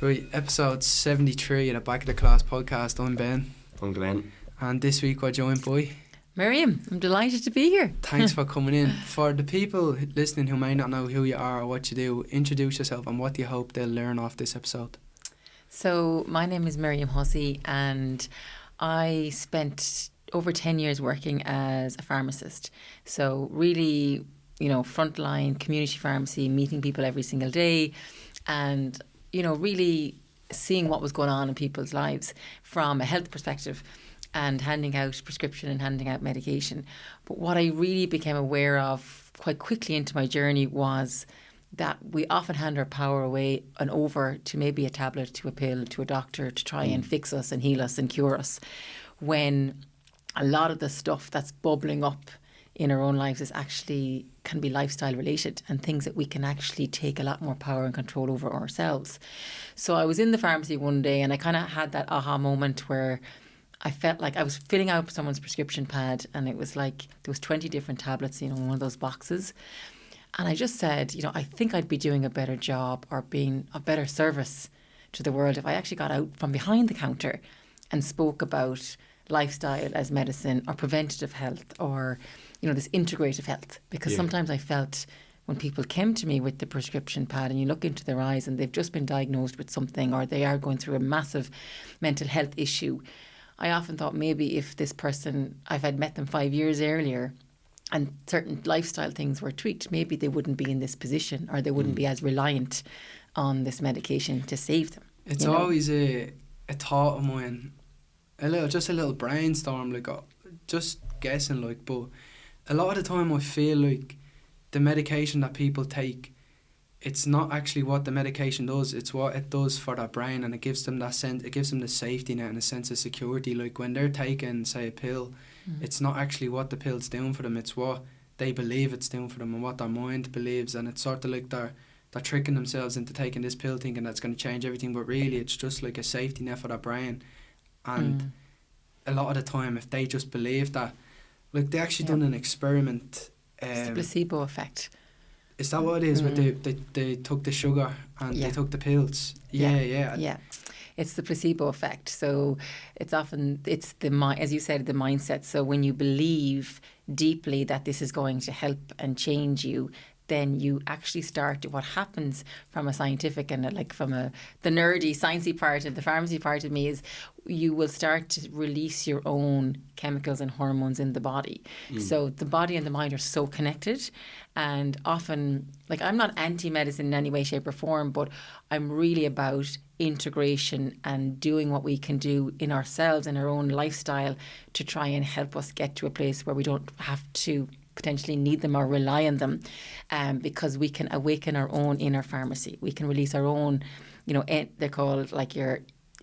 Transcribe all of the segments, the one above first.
Right, episode 73 of the Back of the Class podcast. I'm Ben. I'm Glenn. And this week we're joined by Miriam. I'm delighted to be here. Thanks for coming in. For the people listening who may not know who you are or what you do, introduce yourself and what do you hope they'll learn off this episode? So my name is Miriam Hussey and I spent over 10 years working as a pharmacist. So really, frontline community pharmacy, meeting people every single day and really seeing what was going on in people's lives from a health perspective and handing out prescription and handing out medication. But what I really became aware of quite quickly into my journey was that we often hand our power away and over to maybe a tablet, to a pill, to a doctor to try and fix us and heal us and cure us, when a lot of the stuff that's bubbling up in our own lives can be lifestyle related and things that we can actually take a lot more power and control over ourselves. So I was in the pharmacy one day and I kind of had that aha moment where I felt like I was filling out someone's prescription pad and it was like there was 20 different tablets, in one of those boxes. And I just said, I think I'd be doing a better job or being a better service to the world if I actually got out from behind the counter and spoke about lifestyle as medicine or preventative health or this integrative health, because sometimes I felt when people came to me with the prescription pad and you look into their eyes and they've just been diagnosed with something or they are going through a massive mental health issue, I often thought maybe if this person, if I'd met them 5 years earlier and certain lifestyle things were tweaked, maybe they wouldn't be in this position or they wouldn't be as reliant on this medication to save them. It's always a thought of mine, a little brainstorm, just guessing, but a lot of the time I feel like the medication that people take, it's not actually what the medication does, it's what it does for their brain, and it gives them that sense, it gives them the safety net and a sense of security. Like when they're taking, say, a pill, it's not actually what the pill's doing for them, it's what they believe it's doing for them and what their mind believes, and it's sort of like they're tricking themselves into taking this pill thinking that's going to change everything, but really it's just like a safety net for their brain. And a lot of the time, if they just believe that, like they actually done an experiment. It's the placebo effect. Is that what it is? Where they took the sugar and they took the pills? Yeah. It's the placebo effect. So it's as you said, the mindset. So when you believe deeply that this is going to help and change you, then you actually start what happens from a scientific and the nerdy sciencey part of the pharmacy part of me is you will start to release your own chemicals and hormones in the body. So the body and the mind are so connected, and often, I'm not anti-medicine in any way, shape or form, but I'm really about integration and doing what we can do in ourselves and our own lifestyle to try and help us get to a place where we don't have to potentially need them or rely on them, because we can awaken our own inner pharmacy. We can release our own, they're called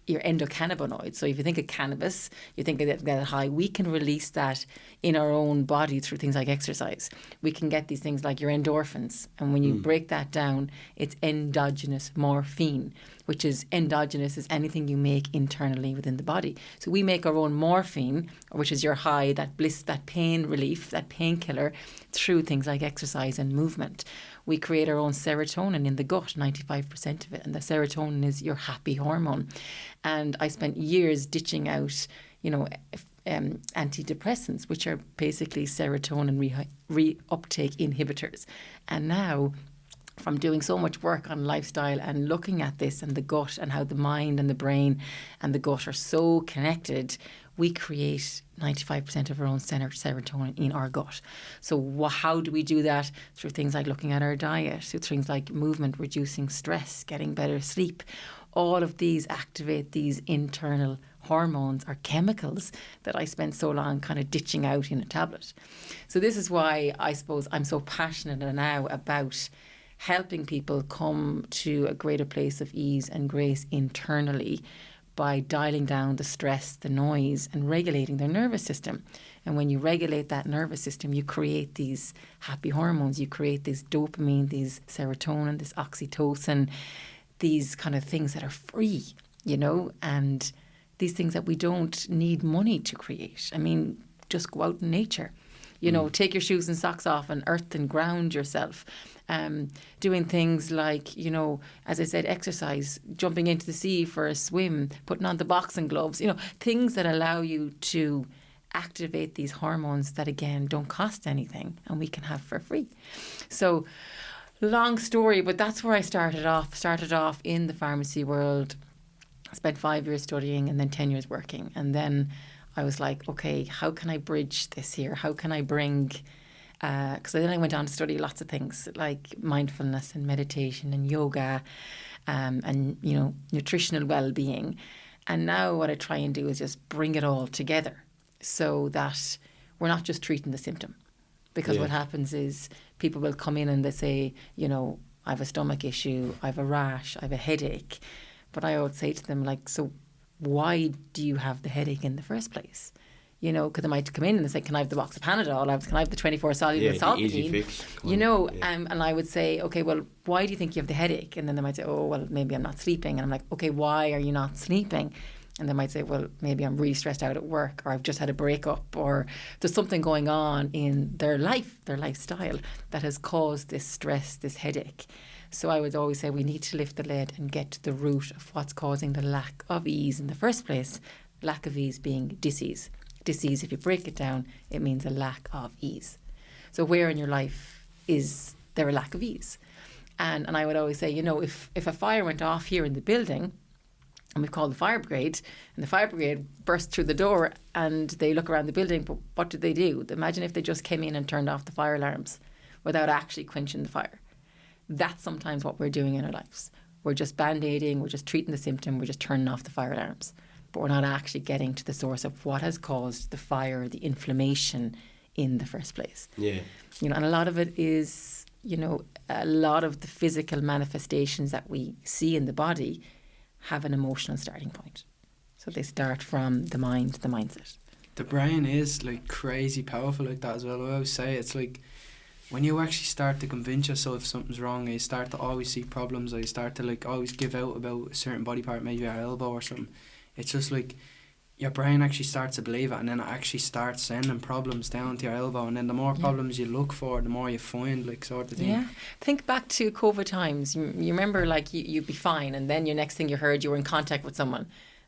your endocannabinoids. So if you think of cannabis, you think of that high, we can release that in our own body through things like exercise. We can get these things like your endorphins. And when you break that down, it's endogenous morphine, which is endogenous is anything you make internally within the body. So we make our own morphine, which is your high, that bliss, that pain relief, that painkiller, through things like exercise and movement. We create our own serotonin in the gut, 95% of it. And the serotonin is your happy hormone. And I spent years ditching out, antidepressants, which are basically serotonin reuptake inhibitors. And now, from doing so much work on lifestyle and looking at this and the gut and how the mind and the brain and the gut are so connected, we create 95% of our own serotonin in our gut. So how do we do that? Through things like looking at our diet, through things like movement, reducing stress, getting better sleep. All of these activate these internal hormones or chemicals that I spent so long kind of ditching out in a tablet. So this is why I suppose I'm so passionate now about helping people come to a greater place of ease and grace internally by dialing down the stress, the noise, and regulating their nervous system. And when you regulate that nervous system, you create these happy hormones, you create this dopamine, these serotonin, this oxytocin, these kind of things that are free, you know, and these things that we don't need money to create. I mean, just go out in nature. You know, take your shoes and socks off and earth and ground yourself. Doing things like, you know, as I said, exercise, jumping into the sea for a swim, putting on the boxing gloves, you know, things that allow you to activate these hormones that, again, don't cost anything and we can have for free. So, long story, but that's where I started off. Started off in the pharmacy world. I spent 5 years studying and then 10 years working. And then I was like, okay, how can I bridge this here? How can I bring... Because then I went on to study lots of things like mindfulness and meditation and yoga and, you know, nutritional well-being. And now what I try and do is just bring it all together so that we're not just treating the symptom. Because what happens is people will come in and they say, you know, I have a stomach issue, I have a rash, I have a headache. But I would say to them, like, so why do you have the headache in the first place? You know, because they might come in and they say, can I have the box of Panadol? Can I have the 24 soluble Solpadeine? You know, and I would say, okay, well, why do you think you have the headache? And then they might say, oh, well, maybe I'm not sleeping. And I'm like, okay, why are you not sleeping? And they might say, well, maybe I'm really stressed out at work, or I've just had a breakup, or there's something going on in their life, their lifestyle, that has caused this stress, this headache. So I would always say we need to lift the lid and get to the root of what's causing the lack of ease in the first place. Lack of ease being dis-ease. Dis-ease, if you break it down, it means a lack of ease. So where in your life is there a lack of ease? And I would always say, you know, if a fire went off here in the building, and we call the fire brigade, and the fire brigade burst through the door and they look around the building, but what do? Imagine if they just came in and turned off the fire alarms without actually quenching the fire. That's sometimes what we're doing in our lives. We're just band-aiding, we're just treating the symptom, we're just turning off the fire alarms. But we're not actually getting to the source of what has caused the fire, the inflammation in the first place. Yeah. You know, and a lot of it is, you know, a lot of the physical manifestations that we see in the body have an emotional starting point. So they start from the mind, the mindset. The brain is like crazy powerful like that as well. I always say it's like when you actually start to convince yourself something's wrong, and you start to always see problems, or you start to like always give out about a certain body part, maybe your elbow or something. It's just like your brain actually starts to believe it, and then it actually starts sending problems down to your elbow, and then the more problems you look for, the more you find, like, sort of thing. Yeah. Think back to COVID times. You remember, like, you'd be fine, and then your next thing you heard, you were in contact with someone,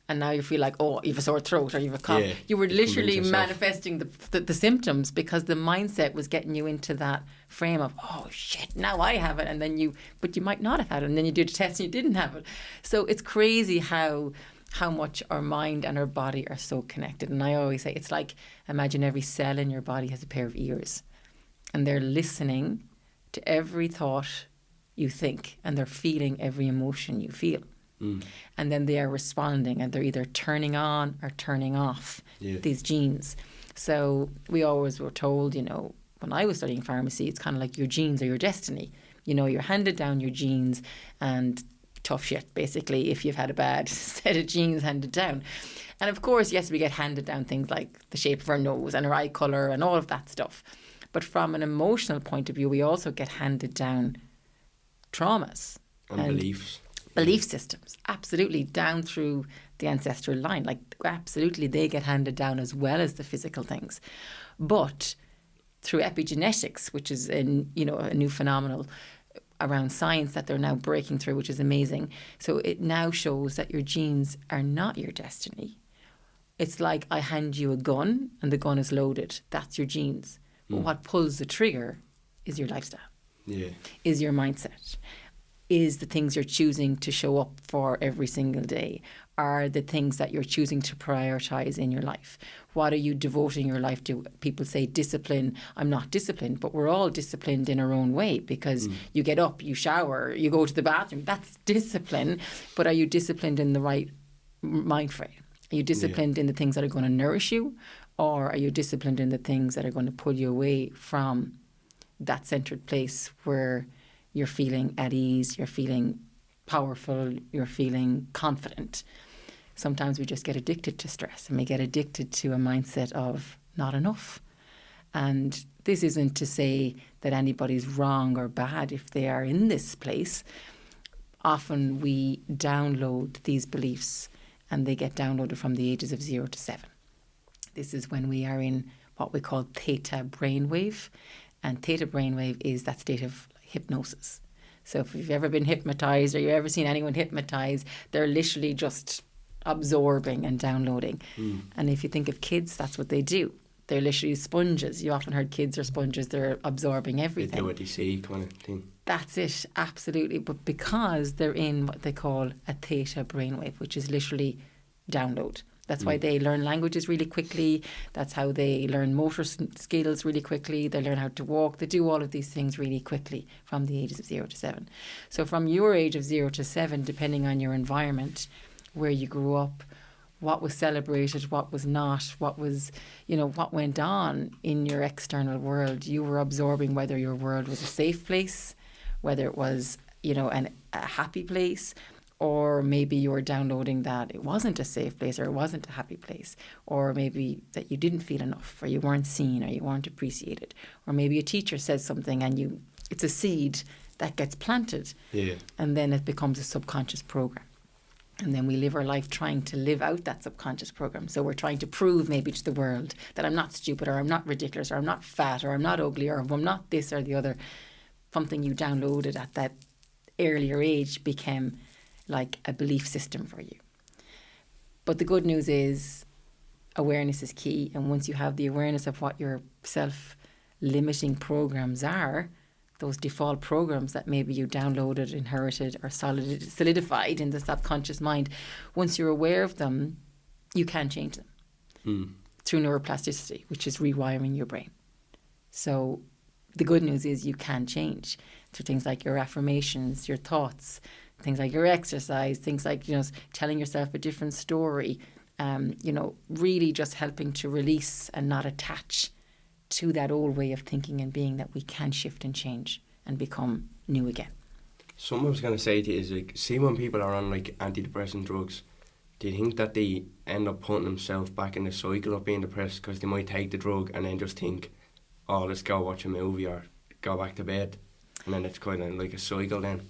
and now you feel like, oh, you have a sore throat or you have a cough. Yeah, you were literally manifesting the symptoms because the mindset was getting you into that frame of, oh shit, now I have it, and then but you might not have had it, and then you did a test and you didn't have it. So it's crazy how much our mind and our body are so connected. And I always say, it's like, imagine every cell in your body has a pair of ears, and they're listening to every thought you think, and they're feeling every emotion you feel. And then they are responding, and they're either turning on or turning off these genes. So we always were told, you know, when I was studying pharmacy, it's kind of like your genes are your destiny. You know, you're handed down your genes, and tough shit, basically, if you've had a bad set of genes handed down. And of course, yes, we get handed down things like the shape of our nose and our eye colour and all of that stuff. But from an emotional point of view, we also get handed down traumas. And beliefs. Belief systems, absolutely, down through the ancestral line. Like, absolutely, they get handed down as well as the physical things. But through epigenetics, which is a new phenomenon around science that they're now breaking through, which is amazing. So it now shows that your genes are not your destiny. It's like I hand you a gun and the gun is loaded. That's your genes. But what pulls the trigger is your lifestyle. Yeah. Is your mindset. Is the things you're choosing to show up for every single day, are the things that you're choosing to prioritise in your life. What are you devoting your life to? People say discipline. I'm not disciplined, but we're all disciplined in our own way, because you get up, you shower, you go to the bathroom. That's discipline. But are you disciplined in the right mind frame? Are you disciplined in the things that are going to nourish you? Or are you disciplined in the things that are going to pull you away from that centred place where you're feeling at ease, you're feeling powerful, you're feeling confident? Sometimes we just get addicted to stress, and we get addicted to a mindset of not enough. And this isn't to say that anybody's wrong or bad if they are in this place. Often we download these beliefs, and they get downloaded from the ages of 0 to 7. This is when we are in what we call theta brainwave. And theta brainwave is that state of hypnosis. So if you've ever been hypnotized or you've ever seen anyone hypnotized, they're literally just absorbing and downloading. And if you think of kids, that's what they do. They're literally sponges. You often heard kids are sponges. They're absorbing everything. They do what they see kind of thing. That's it, absolutely. But because they're in what they call a theta brainwave, which is literally download. That's why they learn languages really quickly. That's how they learn motor skills really quickly. They learn how to walk. They do all of these things really quickly from the ages of 0 to 7. So from your age of 0 to 7, depending on your environment, where you grew up, what was celebrated, what was not, what was, what went on in your external world, you were absorbing whether your world was a safe place, whether it was, a happy place, or maybe you were downloading that it wasn't a safe place or it wasn't a happy place, or maybe that you didn't feel enough, or you weren't seen, or you weren't appreciated, or maybe a teacher says something and it's a seed that gets planted, and then it becomes a subconscious program. And then we live our life trying to live out that subconscious program. So we're trying to prove maybe to the world that I'm not stupid, or I'm not ridiculous, or I'm not fat, or I'm not ugly, or I'm not this or the other. Something you downloaded at that earlier age became like a belief system for you. But the good news is awareness is key. And once you have the awareness of what your self-limiting programs are, those default programs that maybe you downloaded, inherited, or solidified in the subconscious mind, once you're aware of them, you can change them through neuroplasticity, which is rewiring your brain. So the good news is you can change through things like your affirmations, your thoughts, things like your exercise, things like, telling yourself a different story, really just helping to release and not attach to that old way of thinking and being, that we can shift and change and become new again. Something I was going to say to you is, see when people are on antidepressant drugs, do you think that they end up putting themselves back in the cycle of being depressed because they might take the drug and then just think, oh, let's go watch a movie or go back to bed, and then it's kind of like a cycle then?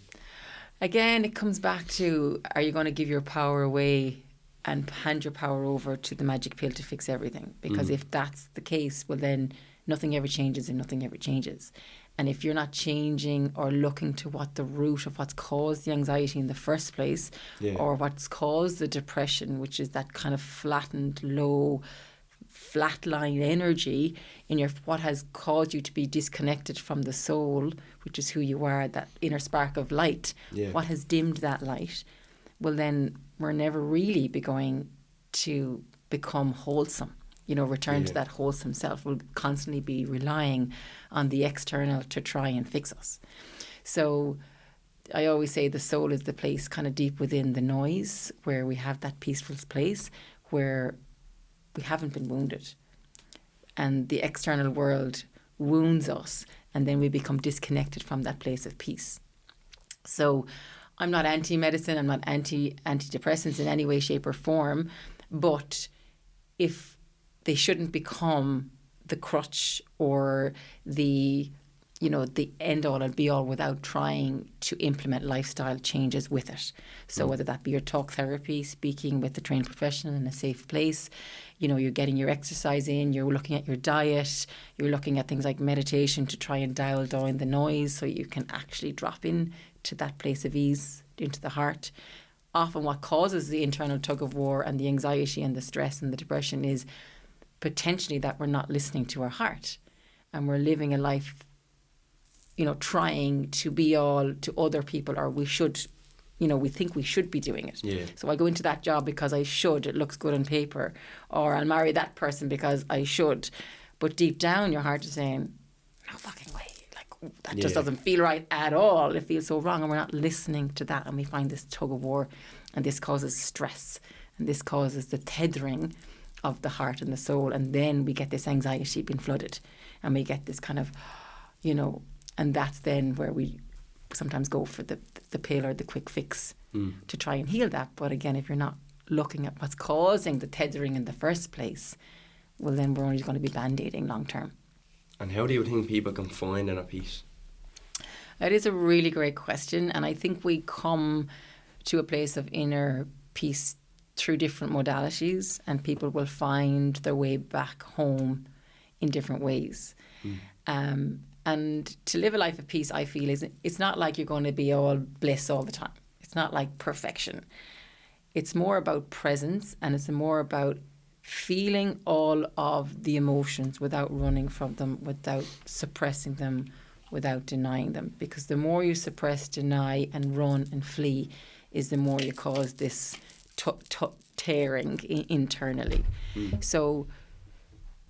Again, it comes back to, are you going to give your power away and hand your power over to the magic pill to fix everything? Because if that's the case, well then nothing ever changes and nothing ever changes. And if you're not changing or looking to what the root of what's caused the anxiety in the first place, or what's caused the depression, which is that kind of flattened, low, flatline energy in what has caused you to be disconnected from the soul, which is who you are, that inner spark of light, what has dimmed that light, well then we're never really going to become wholesome, return to that wholesome self. We'll constantly be relying on the external to try and fix us. So I always say the soul is the place kind of deep within the noise, where we have that peaceful place where we haven't been wounded. And the external world wounds us, and then we become disconnected from that place of peace. So I'm not anti-medicine, I'm not antidepressants in any way, shape or form, but if they shouldn't become the crutch or the end all and be all without trying to implement lifestyle changes with it. So whether that be your talk therapy, speaking with a trained professional in a safe place, you're getting your exercise in, you're looking at your diet, you're looking at things like meditation to try and dial down the noise so you can actually drop in to that place of ease, into the heart. Often what causes the internal tug of war and the anxiety and the stress and the depression is potentially that we're not listening to our heart, and we're living a life, trying to be all to other people, or we should, we think we should be doing it. So I go into that job because I should, it looks good on paper, or I'll marry that person because I should. But deep down your heart is saying, no fucking way. That just doesn't feel right at all. It feels so wrong, and we're not listening to that, and we find this tug of war, and this causes stress, and this causes the tethering of the heart and the soul, and then we get this anxiety being flooded, and we get this kind of, and that's then where we sometimes go for the pill or the quick fix to try and heal that. But again, if you're not looking at what's causing the tethering in the first place, well, then we're only going to be band-aiding long term. And how do you think people can find inner peace? It is a really great question, and I think we come to a place of inner peace through different modalities, and people will find their way back home in different ways. And to live a life of peace, I feel, it's not like you're going to be all bliss all the time. It's not like perfection. It's more about presence, and it's more about feeling all of the emotions without running from them, without suppressing them, without denying them. Because the more you suppress, deny, and run and flee, is the more you cause this tearing internally. So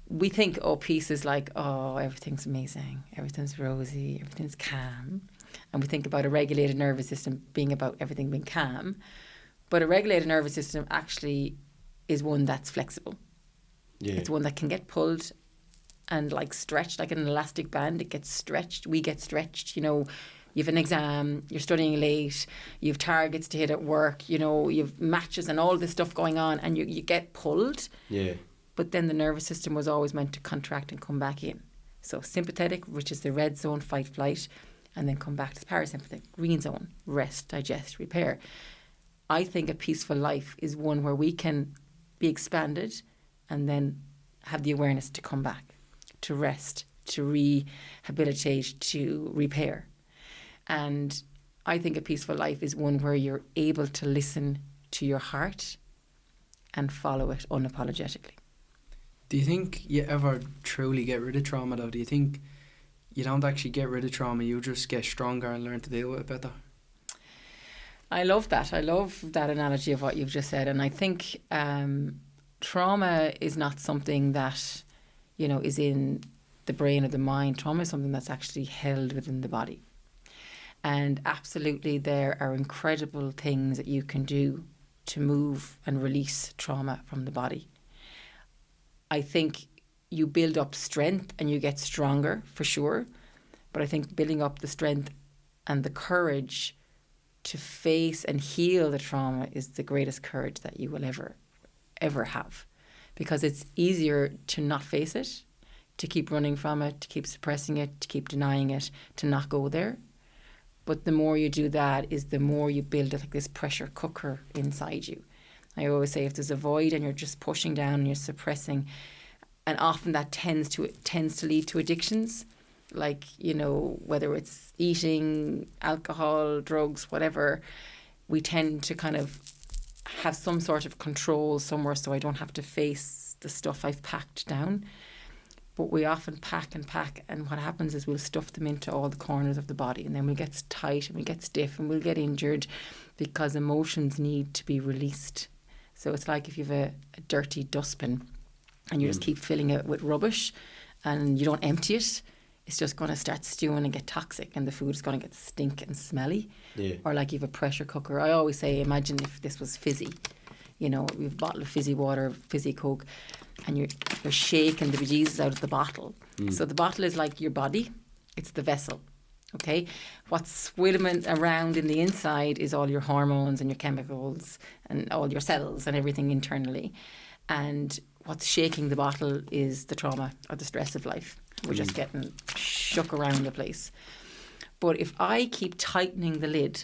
we think, oh, peace is like, oh, everything's amazing, everything's rosy, everything's calm. And we think about a regulated nervous system being about everything being calm. But a regulated nervous system actually is one that's flexible. Yeah. It's one that can get pulled and like stretched like an elastic band. It gets stretched. We get stretched. You know, you have an exam, you're studying late, you have targets to hit at work, you know, you have matches and all this stuff going on, and you get pulled. Yeah. But then the nervous system was always meant to contract and come back in. So sympathetic, which is the red zone, fight, flight, and then come back to the parasympathetic, green zone, rest, digest, repair. I think a peaceful life is one where we can be expanded and then have the awareness to come back, to rest, to rehabilitate, to repair. And I think a peaceful life is one where you're able to listen to your heart and follow it unapologetically. Do you think you ever truly get rid of trauma, though? Do you think you don't actually get rid of trauma, you just get stronger and learn to deal with it better? I love that. I love that analogy of what you've just said. And I think trauma is not something that, you know, is in the brain or the mind. Trauma is something that's actually held within the body. And absolutely there are incredible things that you can do to move and release trauma from the body. I think you build up strength and you get stronger for sure. But I think building up the strength and the courage to face and heal the trauma is the greatest courage that you will ever have. Because it's easier to not face it, to keep running from it, to keep suppressing it, to keep denying it, to not go there. But the more you do that is the more you build like this pressure cooker inside you. I always say if there's a void and you're just pushing down and you're suppressing, and often that tends to lead to addictions, like, you know, whether it's eating, alcohol, drugs, whatever, we tend to kind of have some sort of control somewhere so I don't have to face the stuff I've packed down. But we often pack, and what happens is we'll stuff them into all the corners of the body, and then we'll get tight and we'll get stiff and we'll get injured because emotions need to be released. So it's like if you have a dirty dustbin and you just keep filling it with rubbish and you don't empty it, it's just going to start stewing and get toxic, and the food is going to get stink and smelly. Yeah. Or like you have a pressure cooker. I always say, imagine if this was fizzy. You know, we have a bottle of fizzy water, fizzy Coke, and you're shaking the bejesus out of the bottle. So the bottle is like your body. It's the vessel. Okay? What's swimming around in the inside is all your hormones and your chemicals and all your cells and everything internally. And what's shaking the bottle is the trauma or the stress of life. We're just getting shook around the place. But if I keep tightening the lid,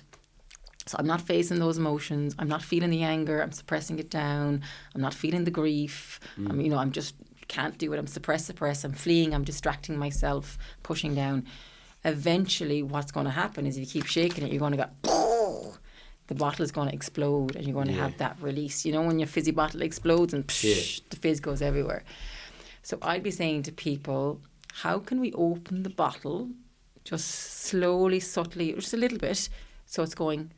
so I'm not facing those emotions, I'm not feeling the anger, I'm suppressing it down, I'm not feeling the grief, I'm just can't do it, I'm suppress, I'm fleeing, I'm distracting myself, pushing down. Eventually what's going to happen is if you keep shaking it, you're going to go, the bottle is going to explode and you're going to have that release. You know, when your fizzy bottle explodes and the fizz goes everywhere. So I'd be saying to people, how can we open the bottle just slowly, subtly, just a little bit, so it's going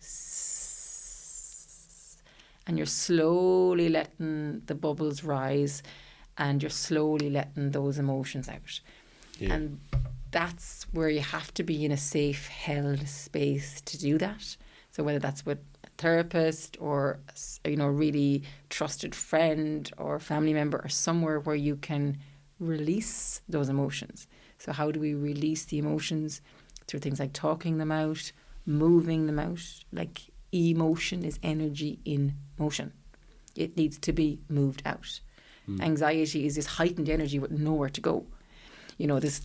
and you're slowly letting the bubbles rise and you're slowly letting those emotions out. Yeah. And that's where you have to be in a safe, held space to do that. So whether that's with a therapist or, you know, really trusted friend or family member or somewhere where you can release those emotions. So how do we release the emotions? Through things like talking them out, moving them out. Like emotion is energy in motion. It needs to be moved out. Anxiety is this heightened energy with nowhere to go. You know, this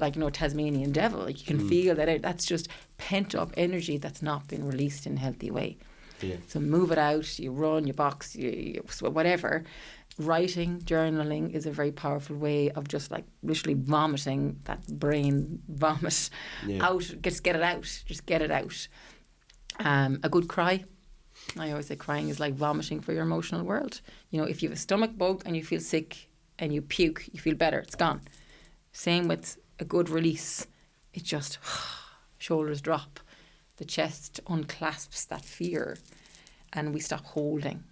like, you know, Tasmanian devil. Like, you can feel that that's just pent up energy that's not been released in a healthy way. Yeah. So move it out. You run, you box, you whatever. Writing, journaling is a very powerful way of just like literally vomiting that brain vomit out. Just get it out. Just get it out. A good cry. I always say crying is like vomiting for your emotional world. You know, if you have a stomach bug and you feel sick and you puke, you feel better. It's gone. Same with a good release. It just, shoulders drop. The chest unclasps that fear and we stop holding.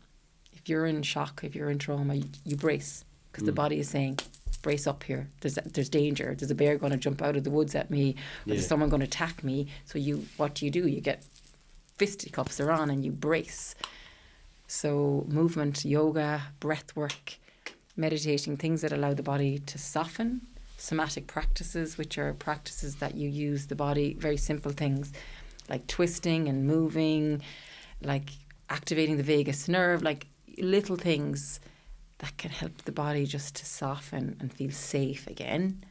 If you're in shock, if you're in trauma, you brace because the body is saying, brace up here. There's danger. There's a bear going to jump out of the woods at me. Or there's someone going to attack me. So what do? You get fisticuffs are on and you brace. So movement, yoga, breath work, meditating, things that allow the body to soften. Somatic practices, which are practices that you use the body, very simple things like twisting and moving, like activating the vagus nerve, like little things that can help the body just to soften and feel safe again,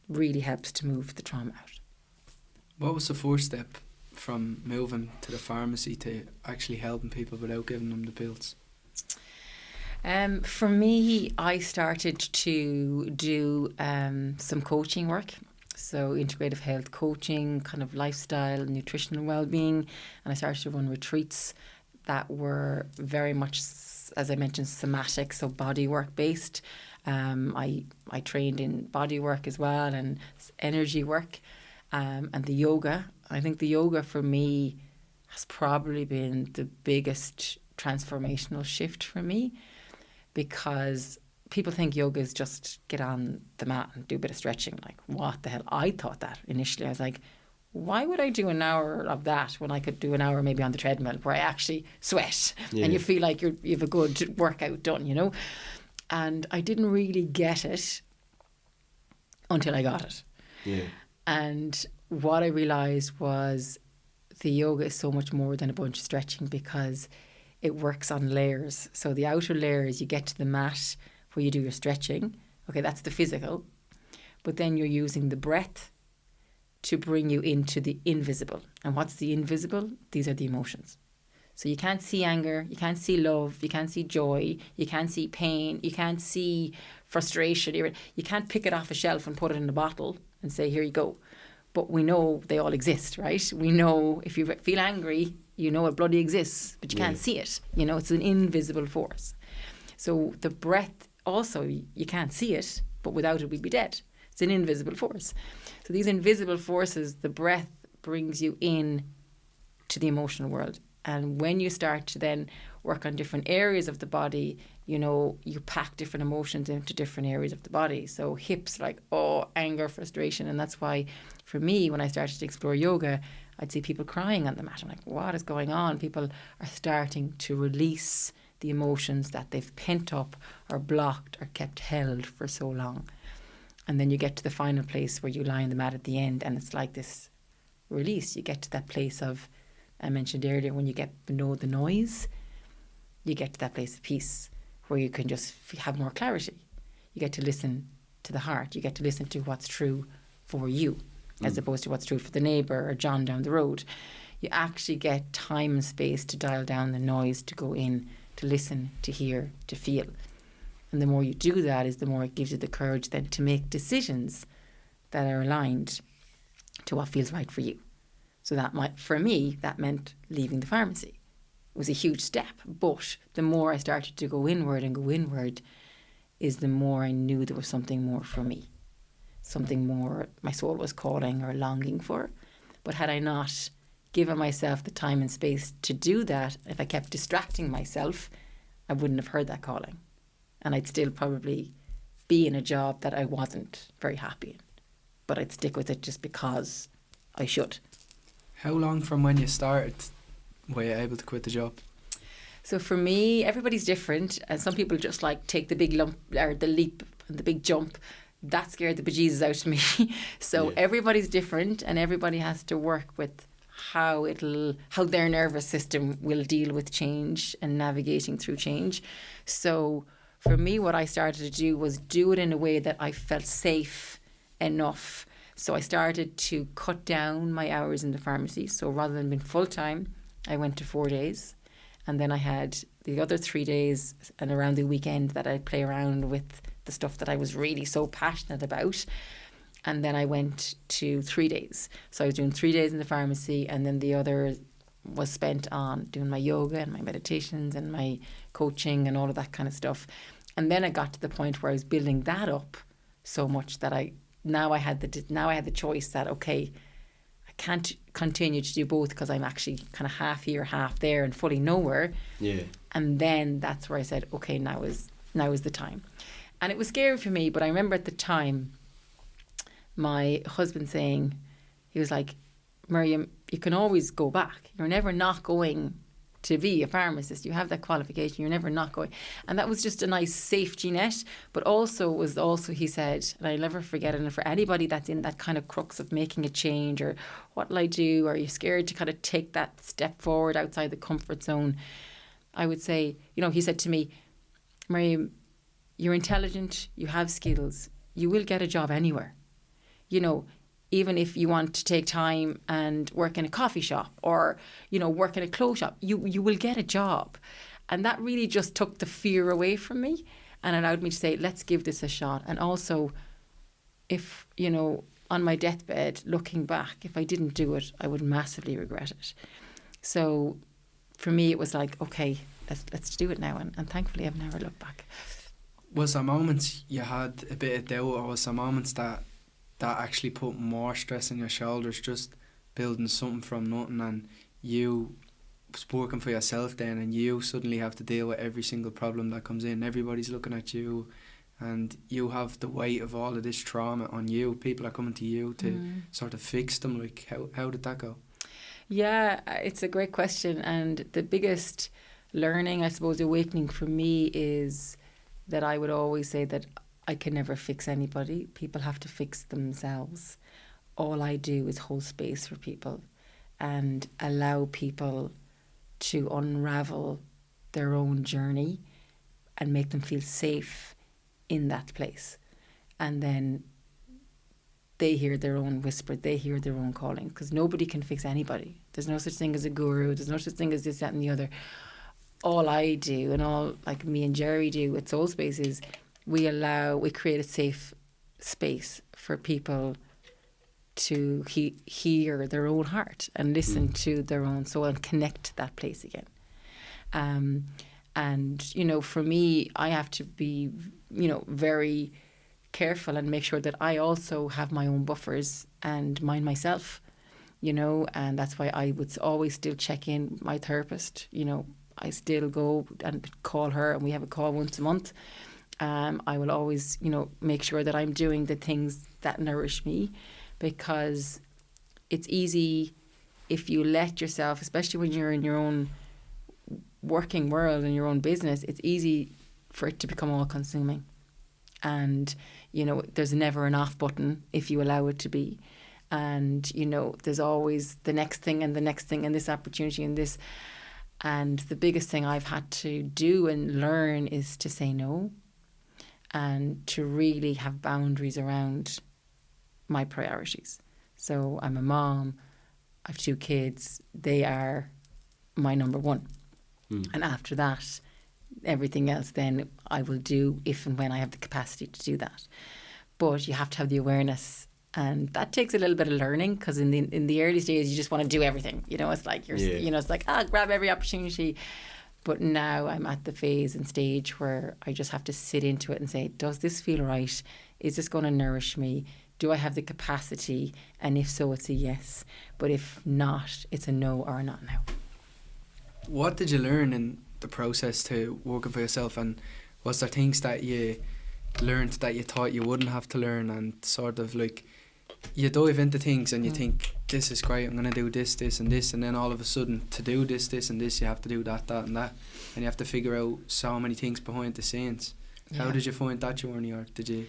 really helps to move the trauma out. What was the first step from moving to the pharmacy to actually helping people without giving them the pills? For me, I started to do some coaching work. So integrative health coaching, kind of lifestyle, nutritional well-being. And I started to run retreats that were very much, as I mentioned, somatic, so body work based. I trained in body work as well and energy work and the yoga. I think the yoga for me has probably been the biggest transformational shift for me, because people think yoga is just get on the mat and do a bit of stretching. Like, what the hell? I thought that initially. I was like, why would I do an hour of that when I could do an hour maybe on the treadmill where I actually sweat and you feel like you have a good workout done, you know? And I didn't really get it until I got it. Yeah. And what I realised was the yoga is so much more than a bunch of stretching, because it works on layers. So the outer layers, you get to the mat where you do your stretching. Okay, that's the physical. But then you're using the breath to bring you into the invisible. And what's the invisible? These are the emotions. So you can't see anger, you can't see love, you can't see joy, you can't see pain, you can't see frustration. You can't pick it off a shelf and put it in a bottle and say, here you go. But we know they all exist, right? We know if you feel angry, you know it bloody exists, but you can't see it. You know, it's an invisible force. So the breath also, you can't see it, but without it we'd be dead. It's an invisible force. So these invisible forces, the breath brings you in to the emotional world. And when you start to then work on different areas of the body, you know, you pack different emotions into different areas of the body. So hips, like, anger, frustration. And that's why, for me, when I started to explore yoga, I'd see people crying on the mat. I'm like, what is going on? People are starting to release the emotions that they've pent up or blocked or kept held for so long. And then you get to the final place where you lie on the mat at the end, and it's like this release. You get to that place of, I mentioned earlier, when you get to know the noise, you get to that place of peace where you can just have more clarity. You get to listen to the heart. You get to listen to what's true for you, as opposed to what's true for the neighbour or John down the road. You actually get time and space to dial down the noise, to go in, to listen, to hear, to feel. And the more you do that, is the more it gives you the courage then to make decisions that are aligned to what feels right for you. So for me, that meant leaving the pharmacy. It was a huge step, but the more I started to go inward, is the more I knew there was something more for me. Something more my soul was calling or longing for. But had I not given myself the time and space to do that, if I kept distracting myself, I wouldn't have heard that calling. And I'd still probably be in a job that I wasn't very happy in. But I'd stick with it just because I should. How long from when you started were you able to quit the job? So for me, everybody's different. And some people just like take the big lump or the leap and the big jump. That scared the bejesus out of me. So everybody's different, and everybody has to work with how their nervous system will deal with change and navigating through change. So for me, what I started to do was do it in a way that I felt safe enough. So I started to cut down my hours in the pharmacy. So rather than being full-time, I went to 4 days. And then I had the other 3 days and around the weekend that I'd play around with the stuff that I was really so passionate about. And then I went to 3 days. So I was doing 3 days in the pharmacy, and then the other was spent on doing my yoga and my meditations and my coaching and all of that kind of stuff. And then I got to the point where I was building that up so much that I had the choice that, okay, I can't continue to do both because I'm actually kind of half here, half there, and fully nowhere. Yeah. And then that's where I said, okay, now is the time. And it was scary for me, but I remember at the time my husband saying, he was like, Miriam, you can always go back. You're never not going to be a pharmacist. You have that qualification. You're never not going. And that was just a nice safety net. But also he said, and I'll never forget it, and for anybody that's in that kind of crux of making a change, or what will I do? Are you scared to kind of take that step forward outside the comfort zone? I would say, he said to me, Miriam, you're intelligent, you have skills, you will get a job anywhere. Even if you want to take time and work in a coffee shop or, work in a clothes shop, you will get a job. And that really just took the fear away from me and allowed me to say, let's give this a shot. And also, if, on my deathbed, looking back, if I didn't do it, I would massively regret it. So for me, it was like, okay, let's do it now. And thankfully, I've never looked back. Was there moments you had a bit of doubt, or was there moments that actually put more stress on your shoulders, just building something from nothing, and you was working for yourself then, and you suddenly have to deal with every single problem that comes in? Everybody's looking at you, and you have the weight of all of this trauma on you. People are coming to you to sort of fix them. Like, how did that go? Yeah, it's a great question. And the biggest learning, I suppose, awakening for me is that I would always say that I can never fix anybody. People have to fix themselves. All I do is hold space for people and allow people to unravel their own journey and make them feel safe in that place. And then they hear their own whisper, they hear their own calling, because nobody can fix anybody. There's no such thing as a guru, there's no such thing as this, that and the other. All I do, and all like me and Jerry do at Soul Space, is we create a safe space for people to hear their own heart and listen to their own soul and connect to that place again. And, for me, I have to be, very careful and make sure that I also have my own buffers and mind myself, and that's why I would always still check in with my therapist. I still go and call her, and we have a call once a month. I will always, make sure that I'm doing the things that nourish me, because it's easy if you let yourself, especially when you're in your own working world and your own business, it's easy for it to become all consuming. And, there's never an off button if you allow it to be. And, there's always the next thing and the next thing and this opportunity and this. And the biggest thing I've had to do and learn is to say no, and to really have boundaries around my priorities. So I'm a mom, I have 2 kids, they are my number one. And after that, everything else then I will do if and when I have the capacity to do that. But you have to have the awareness, and that takes a little bit of learning, because in the early stages you just want to do everything. It's like it's like grab every opportunity. But now I'm at the phase and stage where I just have to sit into it and say, does this feel right? Is this going to nourish me? Do I have the capacity? And if so, it's a yes. But if not, it's a no or a not now. What did you learn in the process to working for yourself? And was there things that you learned that you thought you wouldn't have to learn, and sort of like you dive into things and you think, this is great, I'm going to do this, this and this, and then all of a sudden to do this, this and this, you have to do that, that and that, and you have to figure out so many things behind the scenes. How did you find that journey, or did you?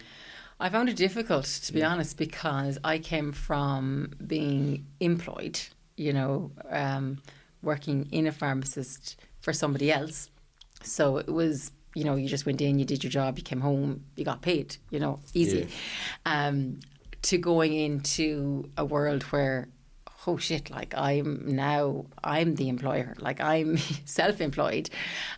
I found it difficult, to be honest, because I came from being employed working in a pharmacist for somebody else. So it was, you just went in, you did your job, you came home, you got paid, easy. Yeah. To going into a world where, oh shit, like I'm the employer, like I'm self-employed.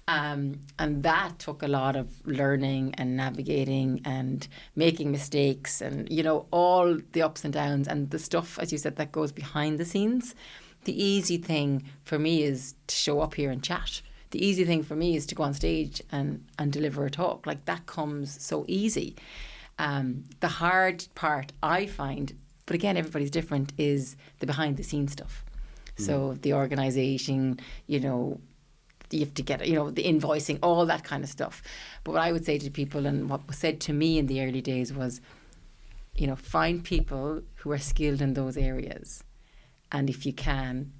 And that took a lot of learning and navigating and making mistakes and, all the ups and downs and the stuff, as you said, that goes behind the scenes. The easy thing for me is to show up here and chat. The easy thing for me is to go on stage and deliver a talk. Like that comes so easy. The hard part I find, but again, everybody's different, is the behind the scenes stuff. So the organisation, you have to get, the invoicing, all that kind of stuff. But what I would say to people, and what was said to me in the early days was, find people who are skilled in those areas. And if you can,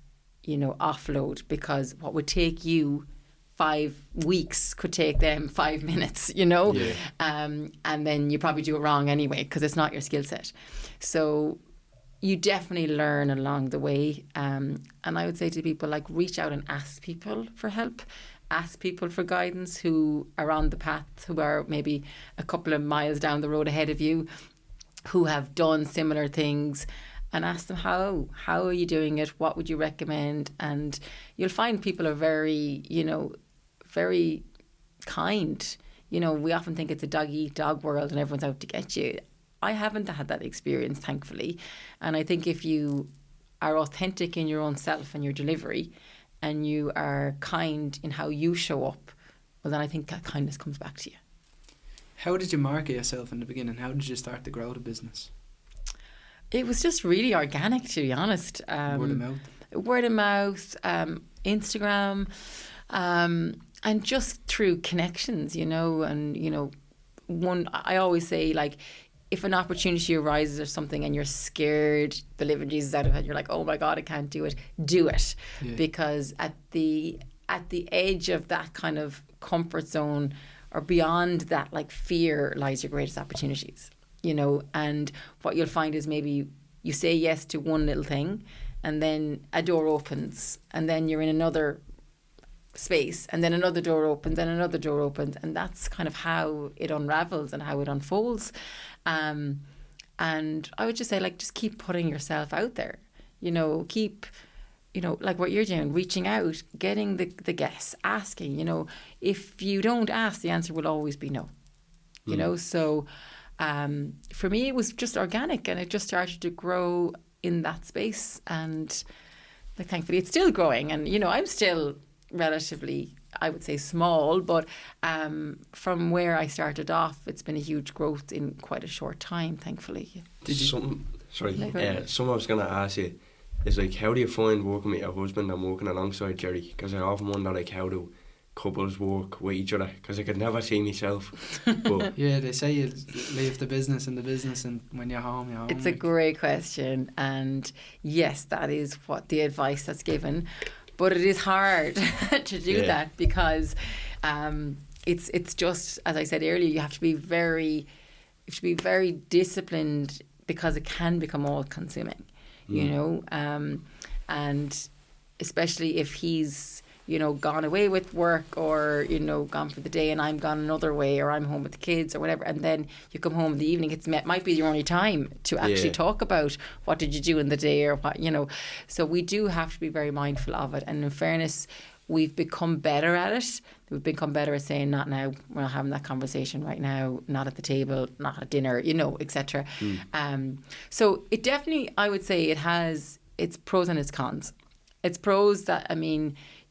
offload, because what would take you 5 weeks could take them 5 minutes, Yeah. And then you probably do it wrong anyway because it's not your skill set. So you definitely learn along the way. And I would say to people, like, reach out and ask people for help. Ask people for guidance who are on the path, who are maybe a couple of miles down the road ahead of you, who have done similar things, and ask them how are you doing it? What would you recommend? And you'll find people are very, very kind. We often think it's a dog-eat-dog world and everyone's out to get you. I haven't had that experience, thankfully. And I think if you are authentic in your own self and your delivery, and you are kind in how you show up, well, then I think that kindness comes back to you. How did you market yourself in the beginning? How did you start to grow the business? It was just really organic, to be honest. Word of mouth? Word of mouth, Instagram, and just through connections, and, I always say, like, if an opportunity arises or something and you're scared the living Jesus out of it, you're like, oh my God, I can't do it. Do it. Yeah. Because at the edge of that kind of comfort zone or beyond that, like, fear lies your greatest opportunities, and what you'll find is maybe you say yes to one little thing and then a door opens and then you're in another space and then another door opens and another door opens, and that's kind of how it unravels and how it unfolds. And I would just say, like, just keep putting yourself out there, keep, like what you're doing, reaching out, getting the guests, asking, if you don't ask, the answer will always be no, so for me it was just organic, and it just started to grow in that space, and like, thankfully it's still growing, and I'm still relatively, I would say, small, but from where I started off, it's been a huge growth in quite a short time, thankfully. Something I was going to ask you is, like, how do you find working with your husband and working alongside Jerry? Because I often wonder, like, how do couples work with each other? Because I could never see myself. But yeah, they say you leave the business in the business, and when you're home, you're home. It's a great question, and yes, that is what the advice that's given. But it is hard to do that, because it's just, as I said earlier, you have to be very disciplined, because it can become all consuming, and especially if he's gone away with work, or gone for the day and I'm gone another way, or I'm home with the kids or whatever, and then you come home in the evening, it might be your only time to actually talk about what did you do in the day, or what, so we do have to be very mindful of it. And in fairness, we've become better at it. We've become better at saying, not now, we're not having that conversation right now, not at the table, not at dinner, etc. So it definitely, I would say, it has its pros and its cons. Its pros that,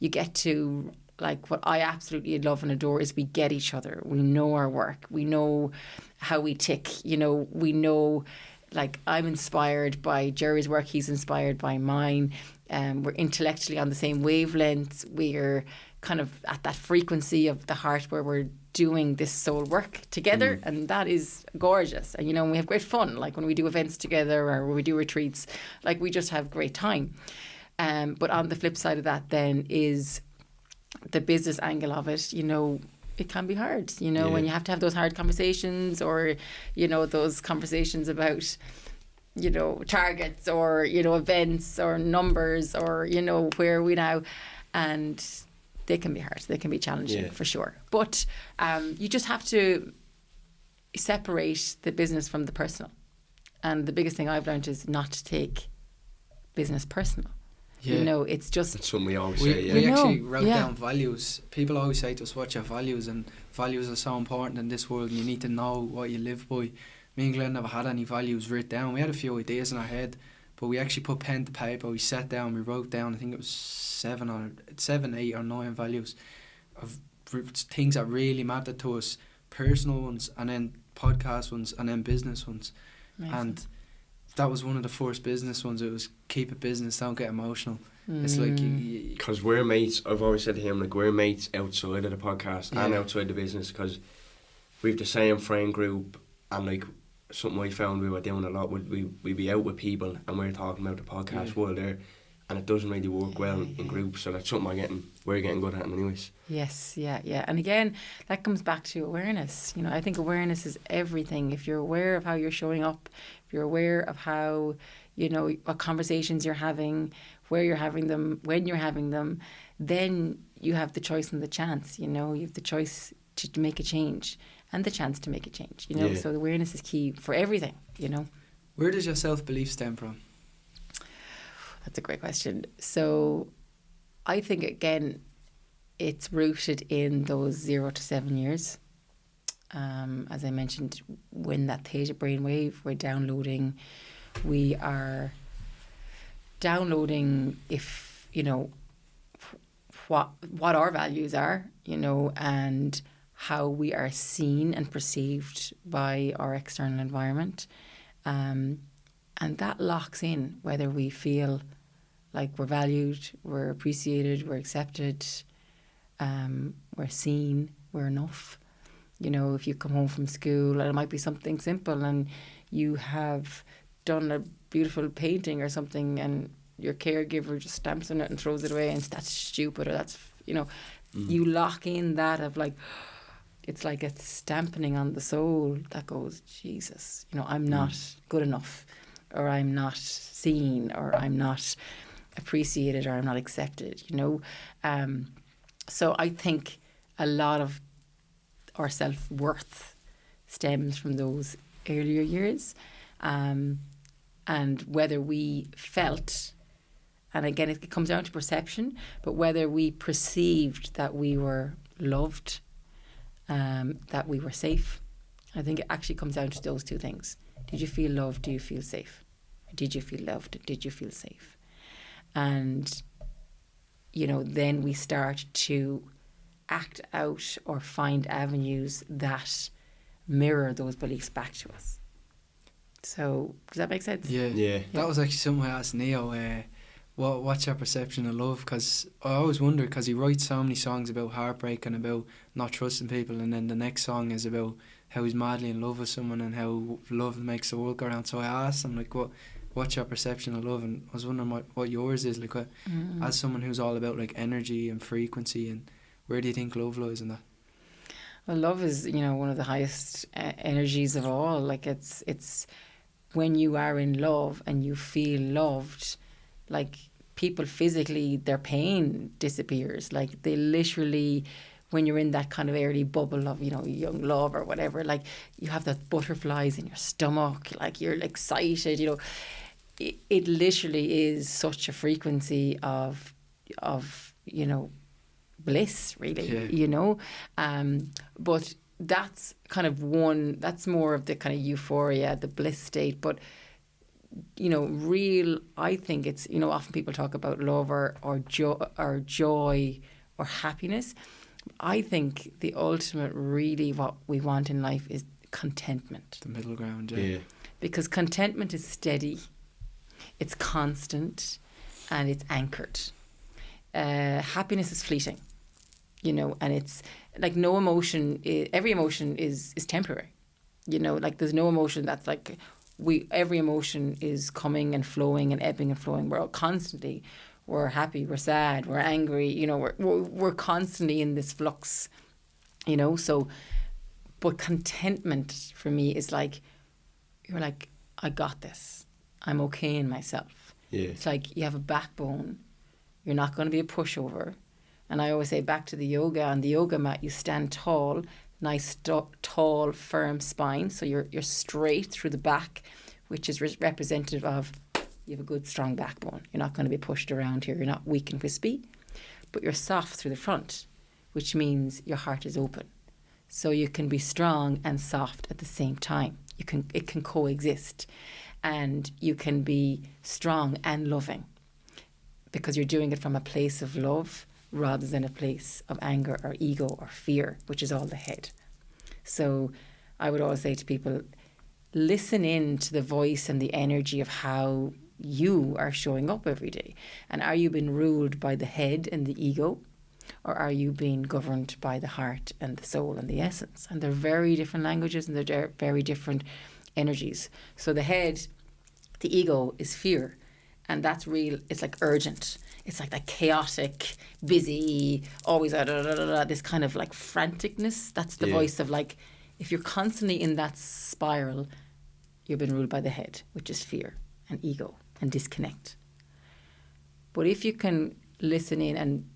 you get to, like, what I absolutely love and adore is we get each other. We know our work. We know how we tick. We know, like, I'm inspired by Jerry's work. He's inspired by mine. We're intellectually on the same wavelengths. We're kind of at that frequency of the heart where we're doing this soul work together. And that is gorgeous. And, we have great fun. Like, when we do events together or when we do retreats, like, we just have great time. But on the flip side of that then is the business angle of it. It can be hard, when you have to have those hard conversations, or, those conversations about, you know, targets or, you know, events or numbers or, you know, where we now, and they can be hard, they can be challenging for sure. But you just have to separate the business from the personal. And the biggest thing I've learned is not to take business personal. You know, it's just... That's something we always say, We actually wrote down values. People always say to us, what's your values? And values are so important in this world, and you need to know what you live by. Me and Glenn never had any values written down. We had a few ideas in our head, but we actually put pen to paper. We sat down, we wrote down, I think it was 7, 8 or 9 values of things that really mattered to us, personal ones, and then podcast ones, and then business ones. Amazing. And that was one of the first business ones. It was keep it business, don't get emotional. It's like... Because we're mates, I've always said to him, like, we're mates outside of the podcast and outside the business, because we've the same friend group, and like something I found we were doing a lot, we'd be out with people and we're talking about the podcast world there, and it doesn't really work well in groups, so that's something we're getting good at anyways. Yes, yeah. And again, that comes back to awareness. You know, I think awareness is everything. If you're aware of how you're showing up, if you're aware of how, you know, what conversations you're having, where you're having them, when you're having them, then you have the choice and the chance, you know, you have the choice to make a change and the chance to make a change, you know. So the awareness is key for everything, you know. Where does your self-belief stem from? That's a great question. So I think, again, it's rooted in those 0 to 7 years. As I mentioned, when that theta brainwave, we are downloading, if, you know, what our values are, you know, and how we are seen and perceived by our external environment. And that locks in whether we feel like we're valued, we're appreciated, we're accepted, we're seen, we're enough. You know, if you come home from school, and it might be something simple, and you have done a beautiful painting or something, and your caregiver just stamps on it and throws it away, and that's stupid, or that's, you know, you lock in that of like, it's like a stamping on the soul that goes, Jesus, you know, I'm not good enough, or I'm not seen, or I'm not appreciated, or I'm not accepted, you know. So I think a lot of our self-worth stems from those earlier years, and whether we felt, and again it comes down to perception, but whether we perceived that we were loved, that we were safe. I think it actually comes down to those two things. Did you feel loved? Do you feel safe? Did you feel loved? Did you feel safe? And, you know, then we start to act out or find avenues that mirror those beliefs back to us. So, does that make sense? Yeah. That was actually something I asked Neo, what's your perception of love? Because I always wonder, because he writes so many songs about heartbreak and about not trusting people, and then the next song is about how he's madly in love with someone and how love makes the world go round. So I asked him, like, what's your perception of love? And I was wondering what yours is, like, as someone who's all about like energy and frequency, and where do you think love lies in that? Well, love is, you know, one of the highest energies of all. Like, it's when you are in love and you feel loved, like, people physically, their pain disappears. Like, they literally, when you're in that kind of early bubble of, you know, young love or whatever, like, you have the butterflies in your stomach, like, you're excited, you know. It literally is such a frequency of you know, bliss, really, you know. But that's kind of that's more of the kind of euphoria, the bliss state. But, you know, I think it's, you know, often people talk about love or joy or happiness. I think the ultimate, really, what we want in life is contentment. The middle ground, yeah. Because contentment is steady, it's constant, and it's anchored. Happiness is fleeting, you know, and it's like no emotion, every emotion is temporary, you know, like there's no emotion that's like, every emotion is coming and flowing and ebbing and flowing. We're all constantly, we're happy, we're sad, we're angry, you know, we're constantly in this flux, you know. So, but contentment for me is like, you're like, I got this, I'm okay in myself. Yeah. It's like you have a backbone. You're not going to be a pushover. And I always say back to the yoga, on the yoga mat, you stand tall, nice, tall, firm spine. So you're straight through the back, which is representative of you have a good, strong backbone. You're not going to be pushed around here. You're not weak and wispy, but you're soft through the front, which means your heart is open. So you can be strong and soft at the same time. It can coexist. And you can be strong and loving because you're doing it from a place of love rather than a place of anger or ego or fear, which is all the head. So I would always say to people, listen in to the voice and the energy of how you are showing up every day. And are you being ruled by the head and the ego, or are you being governed by the heart and the soul and the essence? And they're very different languages and they're very different energies. So the head, the ego, is fear, and that's real. It's like urgent. It's like that chaotic, busy, always this kind of like franticness. That's the voice of like, if you're constantly in that spiral, you've been ruled by the head, which is fear and ego and disconnect. But if you can listen in, and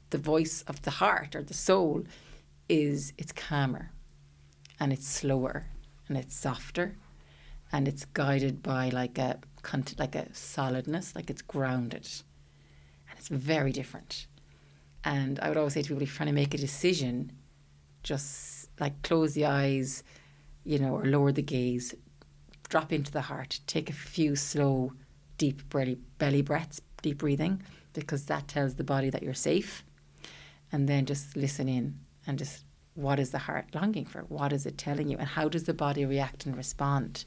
the voice of the heart or the soul it's calmer and it's slower and it's softer and it's guided by like a solidness, like it's grounded, and it's very different. And I would always say to people, if you're trying to make a decision, just like close the eyes, or lower the gaze, drop into the heart, take a few slow, deep belly breaths, deep breathing, because that tells the body that you're safe. And then just listen in and just, what is the heart longing for? What is it telling you? And how does the body react and respond?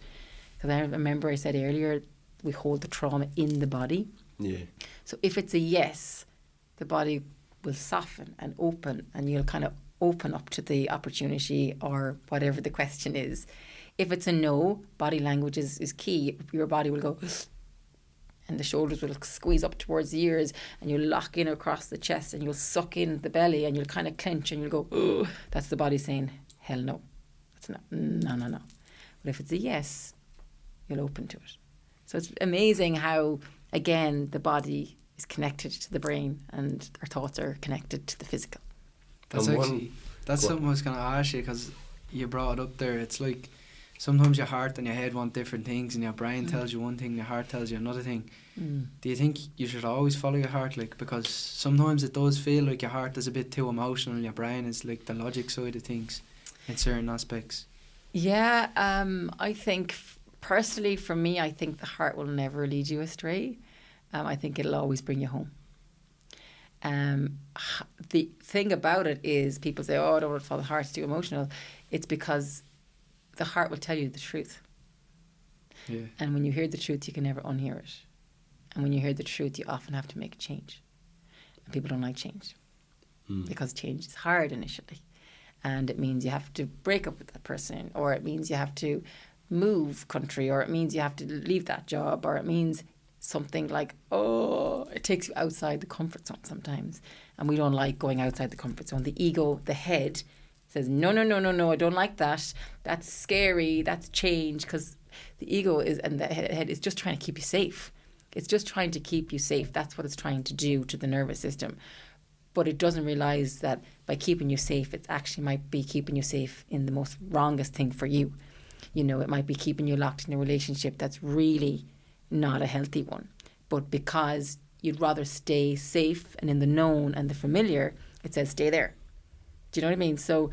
Because I remember I said earlier, we hold the trauma in the body. Yeah. So if it's a yes, the body will soften and open, and you'll kind of open up to the opportunity or whatever the question is. If it's a no, body language is key. Your body will go, and the shoulders will squeeze up towards the ears, and you'll lock in across the chest, and you'll suck in the belly, and you'll kind of clench, and you'll go, oh, that's the body saying, hell no. That's no. But if it's a yes, you'll open to it. So it's amazing how, again, the body is connected to the brain and our thoughts are connected to the physical. That's something I was going to ask you, because you brought it up there. It's like sometimes your heart and your head want different things, and your brain tells you one thing, your heart tells you another thing. Do you think you should always follow your heart? Like, because sometimes it does feel like your heart is a bit too emotional and your brain is like the logic side of things in certain aspects. Yeah, I think personally for me, I think the heart will never lead you astray. I think it'll always bring you home. The thing about it is people say, oh, I don't want to follow the heart, it's too emotional. It's because the heart will tell you the truth. Yeah. And when you hear the truth, you can never unhear it. And when you hear the truth, you often have to make a change. And people don't like change because change is hard initially. And it means you have to break up with that person, or it means you have to move country, or it means you have to leave that job, or it means something like, oh, it takes you outside the comfort zone sometimes. And we don't like going outside the comfort zone. The ego, the head, says, no, I don't like that. That's scary. That's change. Because the ego is, and the head is just trying to keep you safe. It's just trying to keep you safe. That's what it's trying to do to the nervous system. But it doesn't realize that by keeping you safe, it actually might be keeping you safe in the most wrongest thing for you. It might be keeping you locked in a relationship that's really not a healthy one. But because you'd rather stay safe and in the known and the familiar, it says stay there. Do you know what I mean? So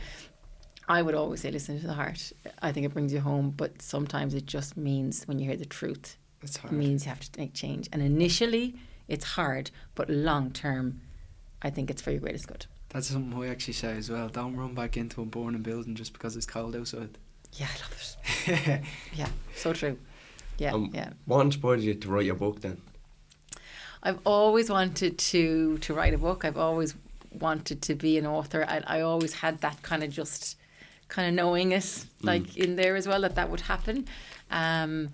I would always say listen to the heart. I think it brings you home, but sometimes it just means when you hear the truth, it's hard. It means you have to make change. And initially it's hard, but long term, I think it's for your greatest good. That's something I actually say as well. Don't run back into a burning building just because it's cold outside. Yeah, I love it. Yeah, so true. Yeah. What inspired you to write your book then? I've always wanted to write a book. I've always wanted to be an author. I always had that kind of knowing it, like in there as well, that would happen. And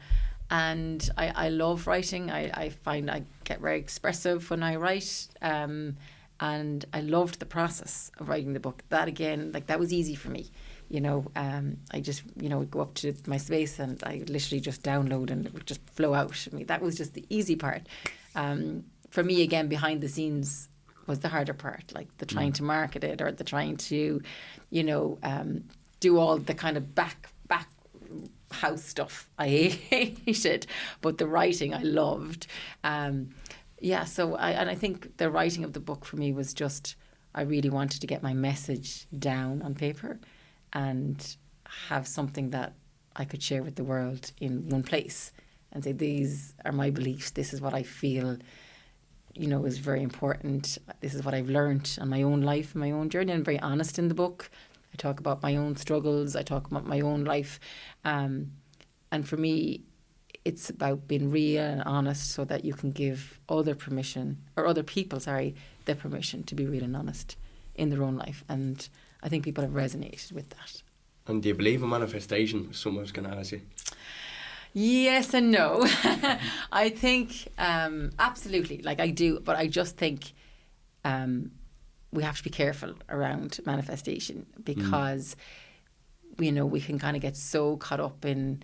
I love writing. I find I get very expressive when I write. And I loved the process of writing the book. That again, like that was easy for me. I just, would go up to my space and I would literally just download and it would just flow out. I mean, that was just the easy part. For me, again, behind the scenes was the harder part, like the trying to market it or the trying to, do all the kind of back house stuff I hated, but the writing I loved. So I think the writing of the book for me was just, I really wanted to get my message down on paper and have something that I could share with the world in one place and say, these are my beliefs, this is what I feel, is very important. This is what I've learned on my own life, my own journey. I'm very honest in the book. I talk about my own struggles. I talk about my own life. And for me, it's about being real and honest so that you can give other people, the permission to be real and honest in their own life. And I think people have resonated with that. And do you believe in manifestation? Someone's going to ask you. Yes and no. I think absolutely, like I do, but I just think we have to be careful around manifestation because we can kind of get so caught up in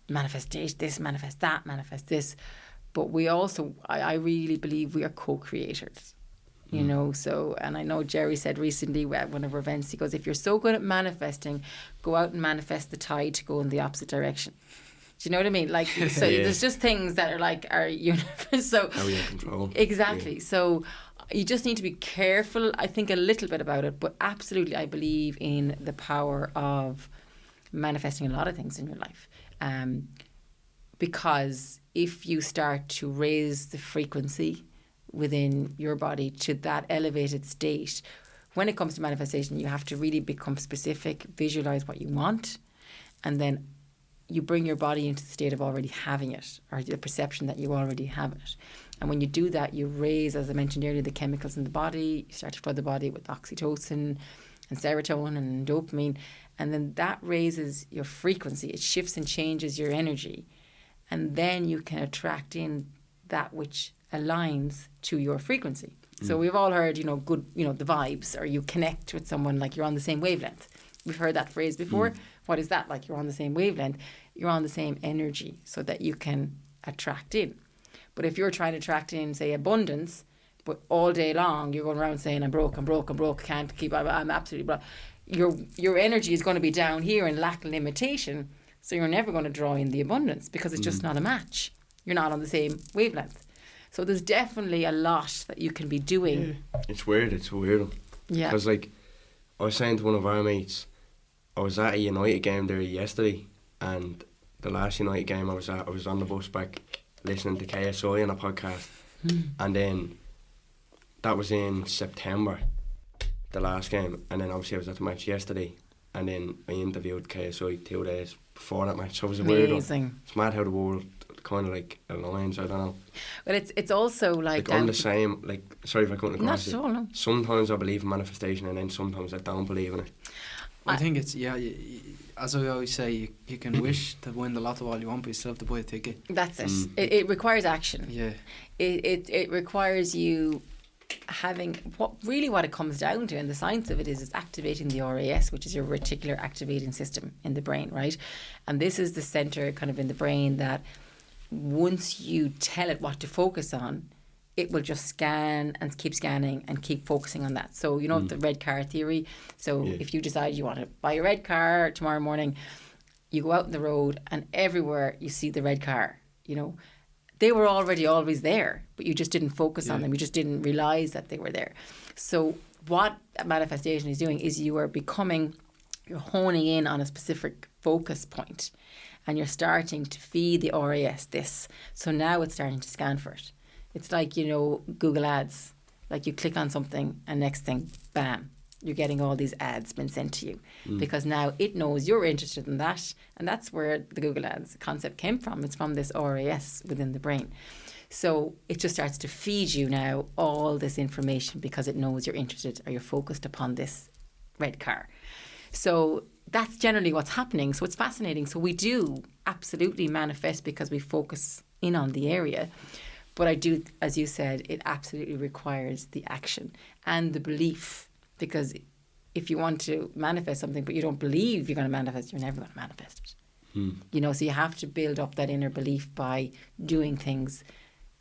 manifestation, this, manifest that, manifest this, but we also, I really believe we are co-creators. So, and I know Jerry said recently at one of our events, he goes, if you're so good at manifesting, go out and manifest the tide to go in the opposite direction. Do you know what I mean? Like, so there's just things that are like our universe. So how are you in control? Exactly. Yeah. So you just need to be careful, I think, a little bit about it, but absolutely I believe in the power of manifesting a lot of things in your life. Because if you start to raise the frequency within your body to that elevated state, when it comes to manifestation, you have to really become specific, visualize what you want, and then you bring your body into the state of already having it, or the perception that you already have it. And when you do that, you raise, as I mentioned earlier, the chemicals in the body. You start to flood the body with oxytocin and serotonin and dopamine. And then that raises your frequency. It shifts and changes your energy. And then you can attract in that which aligns to your frequency. So we've all heard, good, the vibes, or you connect with someone like you're on the same wavelength. We've heard that phrase before. What is that? Like you're on the same wavelength. You're on the same energy so that you can attract in. But if you're trying to attract in, say, abundance, but all day long you're going around saying, I'm broke, can't keep, I'm absolutely broke. Your energy is going to be down here and lack limitation. So you're never going to draw in the abundance because it's just not a match. You're not on the same wavelength. So there's definitely a lot that you can be doing. Yeah. It's weird. Yeah. Because I was saying to one of our mates, I was at a United game there yesterday, and the last United game I was on the bus back listening to KSI on a podcast, and then that was in September, the last game, and then obviously I was at the match yesterday, and then I interviewed KSI 2 days before that match. So it was a weird one. It's mad how the world kind of like aligns. I don't know. Well, it's also like I'm the same. Like, sorry if I couldn't across it. Not at all, no. Sometimes I believe in manifestation, and then sometimes I don't believe in it. I think it's, as I always say, you can wish to win the lotto all you want, but you still have to buy a ticket. That's it. It requires action. Yeah. It requires you having, what it comes down to, and the science of it is activating the RAS, which is your reticular activating system in the brain, right? And this is the center kind of in the brain that once you tell it what to focus on, it will just scan and keep scanning and keep focusing on that. So, the red car theory. So if you decide you want to buy a red car tomorrow morning, you go out on the road and everywhere you see the red car, they were already always there, but you just didn't focus on them. You just didn't realize that they were there. So what manifestation is doing is you're honing in on a specific focus point, and you're starting to feed the RAS this. So now it's starting to scan for it. It's like, Google ads. Like you click on something and next thing, bam, you're getting all these ads been sent to you because now it knows you're interested in that. And that's where the Google ads concept came from. It's from this RAS within the brain. So it just starts to feed you now all this information because it knows you're interested or you're focused upon this red car. So that's generally what's happening. So it's fascinating. So we do absolutely manifest because we focus in on the area. But I do, as you said, it absolutely requires the action and the belief, because if you want to manifest something but you don't believe you're going to manifest, you're never going to manifest it. You know, so you have to build up that inner belief by doing things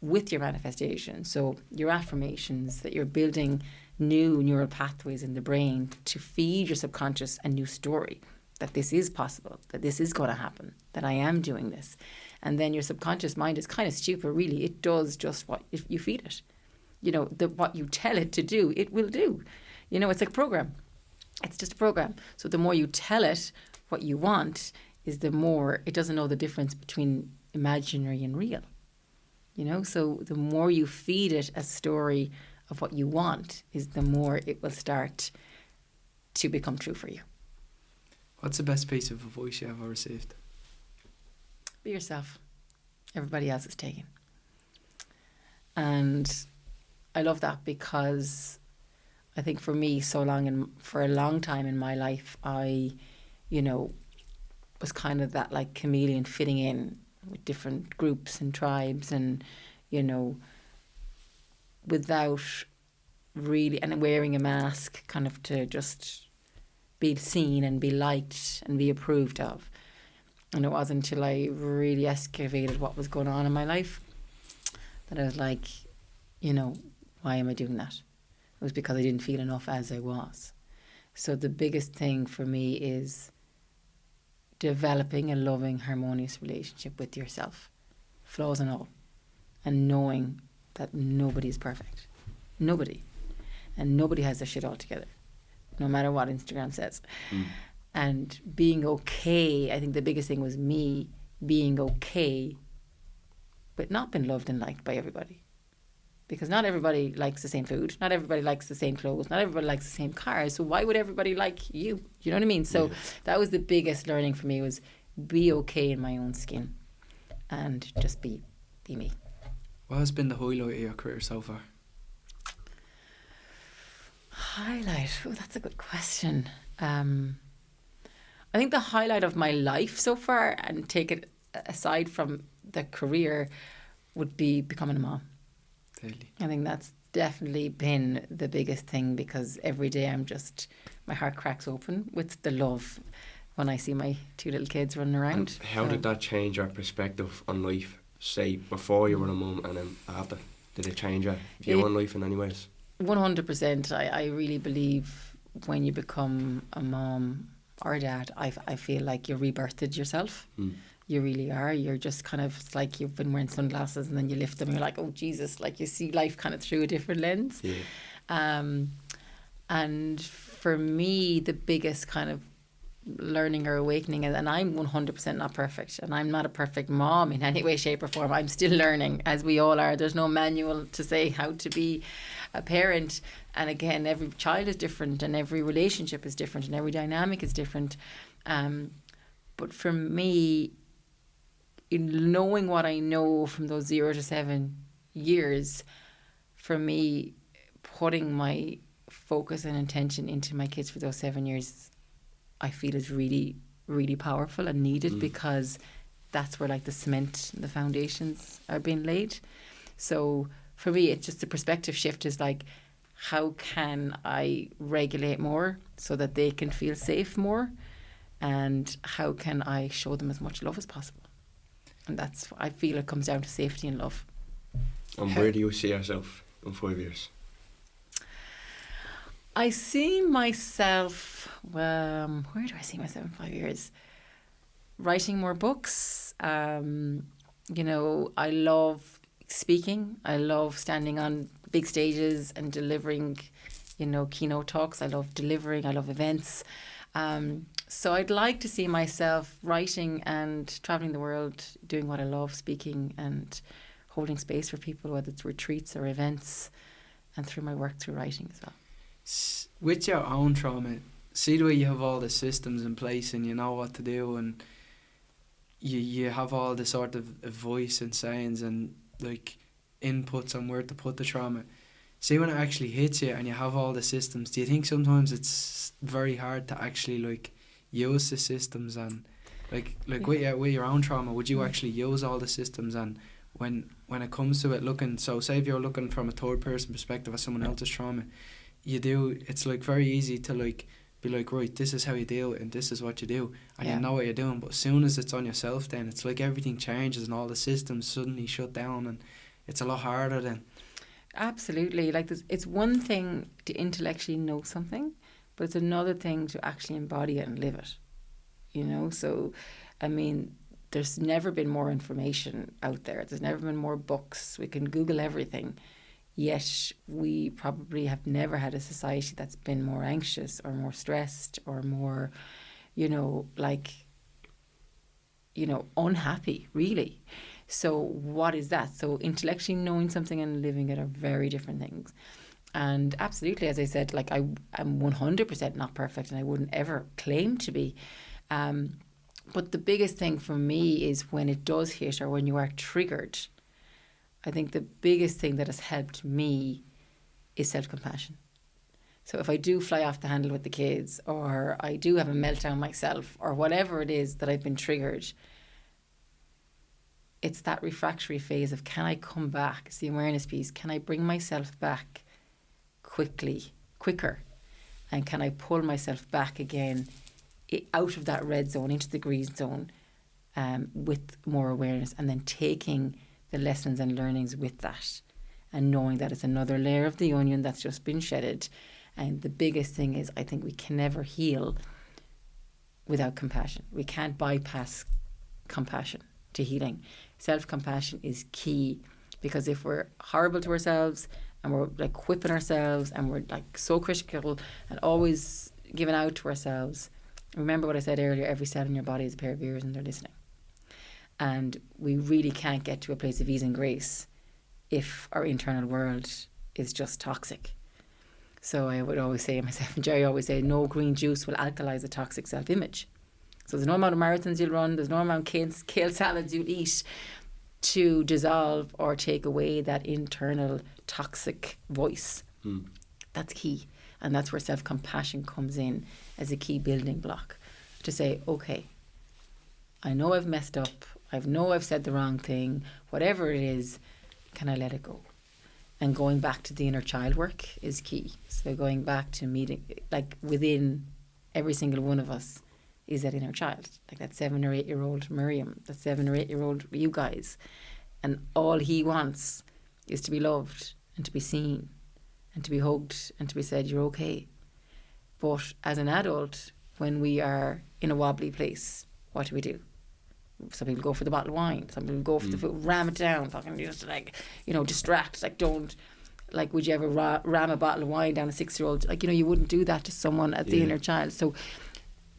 with your manifestation. So your affirmations, that you're building new neural pathways in the brain to feed your subconscious a new story, that this is possible, that this is going to happen, that I am doing this. And then your subconscious mind is kind of stupid, really. It does just what you feed it. You know, what you tell it to do, it will do. You know, it's like a program. It's just a program. So the more you tell it what you want, is the more it doesn't know the difference between imaginary and real. You know, so the more you feed it a story of what you want, is the more it will start to become true for you. What's the best piece of advice you ever received? Be yourself. Everybody else is taken. And I love that, because I think for me, for a long time in my life, I, you know, was kind of that like chameleon fitting in with different groups and tribes, and, you know, without really, and wearing a mask kind of to just be seen and be liked and be approved of. And it wasn't until I really excavated what was going on in my life that I was like, you know, why am I doing that? It was because I didn't feel enough as I was. So the biggest thing for me is developing a loving, harmonious relationship with yourself, flaws and all, and knowing that nobody is perfect. Nobody. And nobody has their shit all together, no matter what Instagram says. And being okay, I think the biggest thing was me being okay with not being loved and liked by everybody. Because not everybody likes the same food, not everybody likes the same clothes, not everybody likes the same cars. So why would everybody like you? You know what I mean? So that was the biggest learning for me, was be okay in my own skin and just be me. What has been the highlight of your career so far? Highlight? Oh, that's a good question. I think the highlight of my life so far, and take it aside from the career, would be becoming a mom. Daily. I think that's definitely been the biggest thing, because every day my heart cracks open with the love when I see my two little kids running around. And how did that change your perspective on life, say, before you were a mum and then after? Did it change your view on life in any ways? 100%. I really believe when you become a mom or a dad, I feel like you rebirthed yourself. You really are. You're just kind of, it's like you've been wearing sunglasses and then you lift them and you're like, oh Jesus, like you see life kind of through a different lens. And for me, the biggest kind of learning or awakening, and I'm 100% not perfect, and I'm not a perfect mom in any way, shape or form. I'm still learning, as we all are. There's no manual to say how to be a parent. And again, every child is different, and every relationship is different, and every dynamic is different. But for me, in knowing what I know from those 0 to 7 years, for me, putting my focus and intention into my kids for those 7 years, I feel is really, really powerful and needed, because that's where like the cement, the foundations are being laid. So for me, it's just the perspective shift is like, how can I regulate more so that they can feel safe more? And how can I show them as much love as possible? And that's, I feel it comes down to safety and love. And where do you see yourself in 5 years? I see myself, where do I see myself in 5 years? Writing more books. You know, I love speaking. I love standing on big stages and delivering, you know, keynote talks. I love delivering. I love events. So I'd like to see myself writing and traveling the world, doing what I love, speaking and holding space for people, whether it's retreats or events, and through my work through writing as well. With your own trauma, see the way you have all the systems in place and you know what to do, and you have all the sort of voice and sayings and like inputs on where to put the trauma. See when it actually hits you and you have all the systems, do you think sometimes it's very hard to actually like use the systems, and like with your own trauma, would you actually use all the systems, and when it comes to it, looking, so say if you're looking from a third person perspective at someone else's trauma, it's like very easy to like be like, right, this is how you deal and this is what you do, and you know what you're doing. But as soon as it's on yourself, then it's like everything changes and all the systems suddenly shut down, and it's a lot harder then. Absolutely. Like, it's one thing to intellectually know something, but it's another thing to actually embody it and live it, you know. So I mean, there's never been more information out there, there's never been more books, we can Google everything. Yet we probably have never had a society that's been more anxious or more stressed or more, unhappy, really. So what is that? So intellectually knowing something and living it are very different things. And absolutely, as I said, like I'm 100% not perfect, and I wouldn't ever claim to be. But the biggest thing for me is when it does hit, or when you are triggered, I think the biggest thing that has helped me is self-compassion. So if I do fly off the handle with the kids, or I do have a meltdown myself, or whatever it is that I've been triggered, it's that refractory phase of, can I come back? It's the awareness piece. Can I bring myself back quicker? And can I pull myself back again out of that red zone into the green zone with more awareness, and then taking the lessons and learnings with that, and knowing that it's another layer of the onion that's just been shedded. And the biggest thing is, I think we can never heal without compassion. We can't bypass compassion to healing. Self-compassion is key, because if we're horrible to ourselves and we're like whipping ourselves and we're like so critical and always giving out to ourselves, remember what I said earlier, every cell in your body is a pair of ears and they're listening. And we really can't get to a place of ease and grace if our internal world is just toxic. So I would always say, myself and Jerry always say, no green juice will alkalize a toxic self-image. So there's no amount of marathons you'll run, there's no amount of kale salads you'll eat to dissolve or take away that internal toxic voice. That's key. And that's where self-compassion comes in as a key building block, to say, okay, I know I've messed up, I know I've said the wrong thing, whatever it is, can I let it go? And going back to the inner child work is key. So going back to meeting, like within every single one of us is that inner child, like that 7 or 8 year old Miriam, that 7 or 8 year old you guys. And all he wants is to be loved and to be seen and to be hugged and to be said, you're okay. But as an adult, when we are in a wobbly place, what do? Some people go for the bottle of wine. Some people go for the food, ram it down, fucking just like, distract. Like, don't, like, would you ever ram a bottle of wine down a 6-year-old? Like, you wouldn't do that to someone as the inner child. So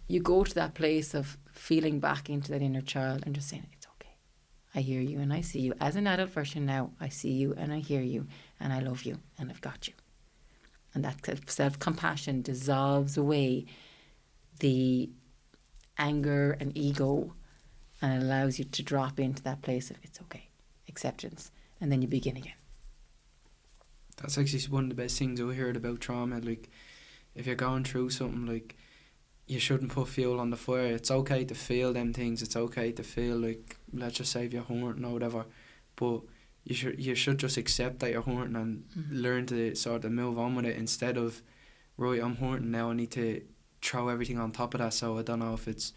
you go to that place of feeling back into that inner child and just saying, it's okay. I hear you and I see you. As an adult version now, I see you and I hear you and I love you and I've got you. And that self-compassion dissolves away the anger and ego, and it allows you to drop into that place of, it's okay, acceptance, and then you begin again. That's actually one of the best things I heard about trauma. Like, if you're going through something, like, you shouldn't put fuel on the fire. It's okay to feel them things. It's okay to feel like, let's just say if you're hurting or whatever, but you should just accept that you're hurting and learn to sort of move on with it, instead of, right, I'm hurting now, I need to throw everything on top of that. So I don't know if it's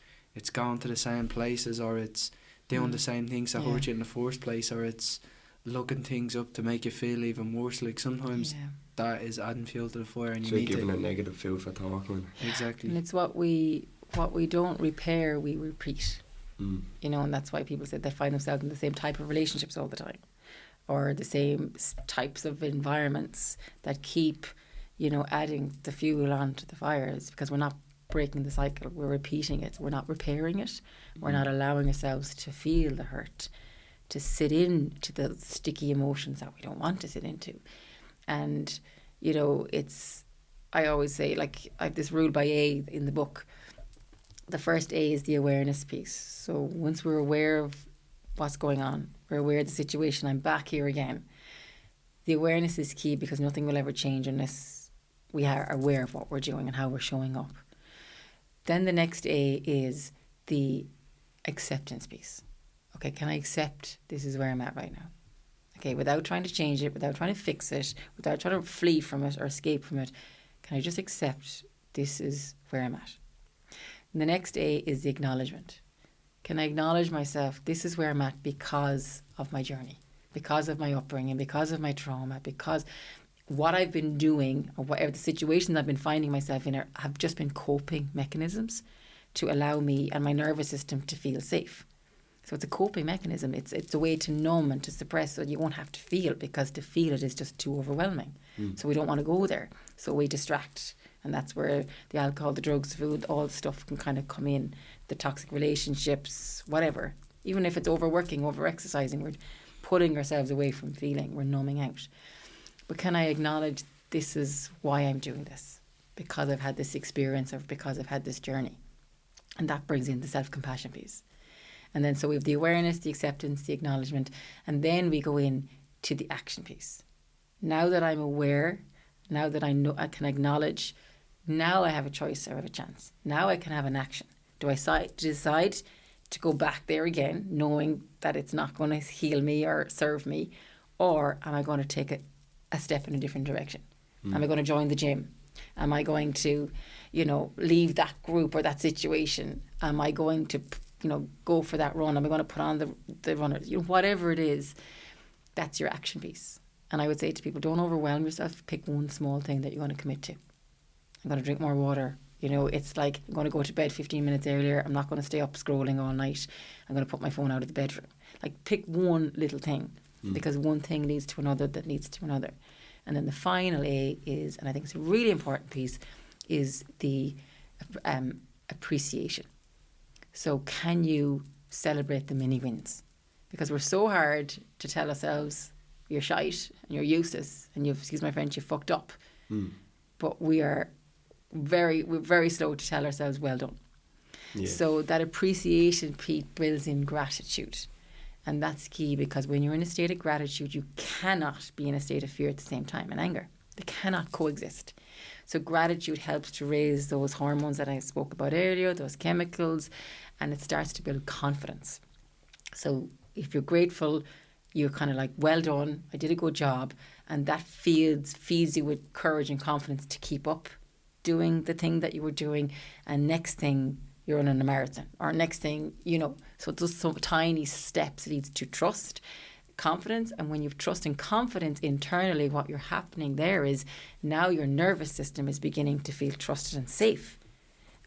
going to the same places, or it's doing the same things that hurt you in the first place, or it's looking things up to make you feel even worse. Like, sometimes that is adding fuel to the fire, and you need giving a negative food for thought. Exactly. And it's what we don't repair, we repeat. And that's why people say they find themselves in the same type of relationships all the time, or the same types of environments that keep, adding the fuel onto the fires, because we're not breaking the cycle, we're repeating it, we're not repairing it, we're not allowing ourselves to feel the hurt, to sit into the sticky emotions that we don't want to sit into. And I always say, like, I have this rule by A in the book. The first A is the awareness piece. So once we're aware of what's going on, we're aware of the situation, I'm back here again. The awareness is key, because nothing will ever change unless we are aware of what we're doing and how we're showing up. Then the next A is the acceptance piece. okay, can I accept this is where I'm at right now? Okay, without trying to change it, without trying to fix it, without trying to flee from it or escape from it, can I just accept this is where I'm at? And the next A is the acknowledgement. Can I acknowledge myself? This is where I'm at because of my journey, because of my upbringing, because of my trauma, because what I've been doing or whatever the situations I've been finding myself in have just been coping mechanisms to allow me and my nervous system to feel safe. So it's a coping mechanism. It's a way to numb and to suppress so you won't have to feel, because to feel it is just too overwhelming. So we don't want to go there. So we distract. And that's where the alcohol, the drugs, food, all the stuff can kind of come in. The toxic relationships, whatever. Even if it's overworking, over-exercising, we're putting ourselves away from feeling. We're numbing out. But can I acknowledge this is why I'm doing this? Because I've had this experience or because I've had this journey. And that brings in the self-compassion piece. And then so we have the awareness, the acceptance, the acknowledgement, and then we go in to the action piece. Now that I'm aware, now that I know, I can acknowledge, now I have a choice or I have a chance. Now I can have an action. Do I decide to go back there again, knowing that it's not going to heal me or serve me? Or am I going to take a step in a different direction? Am I going to join the gym? Am I going to, leave that group or that situation? Am I going to, go for that run? Am I going to put on the runners? Whatever it is, that's your action piece. And I would say to people, don't overwhelm yourself. Pick one small thing that you're going to commit to. I'm going to drink more water. It's like I'm going to go to bed 15 minutes earlier. I'm not going to stay up scrolling all night. I'm going to put my phone out of the bedroom. Like, pick one little thing, because one thing leads to another that leads to another. And then the final A is, and I think it's a really important piece, is the appreciation. So can you celebrate the mini wins? Because we're so hard to tell ourselves you're shite and you're useless and you've, excuse my French, you fucked up. But we're very slow to tell ourselves well done. Yeah. So that appreciation piece builds in gratitude. And that's key, because when you're in a state of gratitude, you cannot be in a state of fear at the same time, and anger. They cannot coexist. So gratitude helps to raise those hormones that I spoke about earlier, those chemicals, and it starts to build confidence. So if you're grateful, you're kind of like, well done, I did a good job. And that feeds you with courage and confidence to keep up doing the thing that you were doing. And next thing, you're running a marathon. Or next thing, so those some tiny steps leads to trust, confidence. And when you've trust and confidence internally, what you're happening there is now your nervous system is beginning to feel trusted and safe.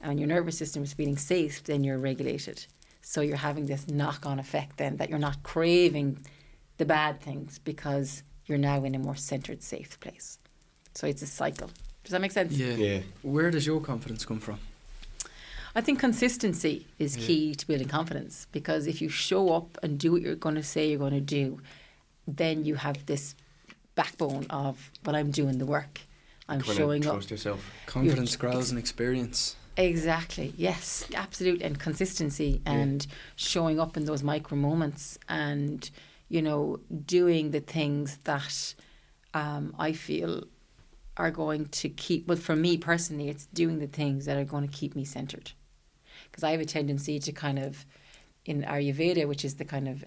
And when your nervous system is feeling safe, then you're regulated. So you're having this knock-on effect then, that you're not craving the bad things because you're now in a more centered, safe place. So it's a cycle. Does that make sense? Yeah. Where does your confidence come from? I think consistency is key to building confidence, because if you show up and do what you're going to say you're going to do, then you have this backbone of, well, I'm doing the work. I'm showing up. Trust yourself. Confidence grows in experience. Exactly. Yes, absolutely. And consistency and showing up in those micro moments and, doing the things that I feel are going to keep, well, for me personally, it's doing the things that are going to keep me centered. Because I have a tendency to kind of, in Ayurveda, which is the kind of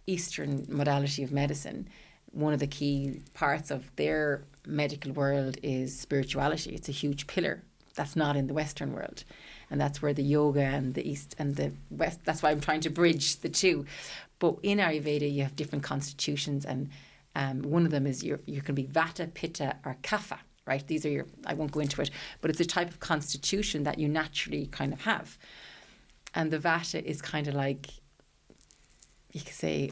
Eastern modality of medicine, one of the key parts of their medical world is spirituality. It's a huge pillar that's not in the Western world. And that's where the yoga and the East and the West, that's why I'm trying to bridge the two. But in Ayurveda, you have different constitutions, and one of them is you can be Vata, Pitta, or Kapha, right? These are I won't go into it, but it's a type of constitution that you naturally kind of have. And the Vata is kind of like, you could say,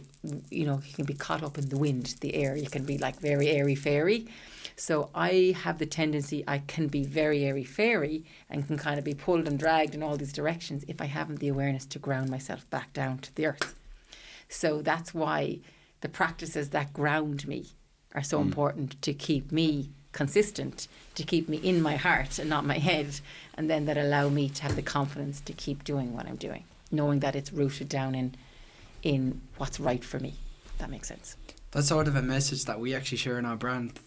you can be caught up in the wind, the air. You can be like very airy-fairy. So I have the tendency, I can be very airy-fairy and can kind of be pulled and dragged in all these directions if I haven't the awareness to ground myself back down to the earth. So that's why the practices that ground me are so important, to keep me consistent, to keep me in my heart and not my head, and then that allow me to have the confidence to keep doing what I'm doing, knowing that it's rooted down in what's right for me. If that makes sense. That's sort of a message that we actually share in our brand.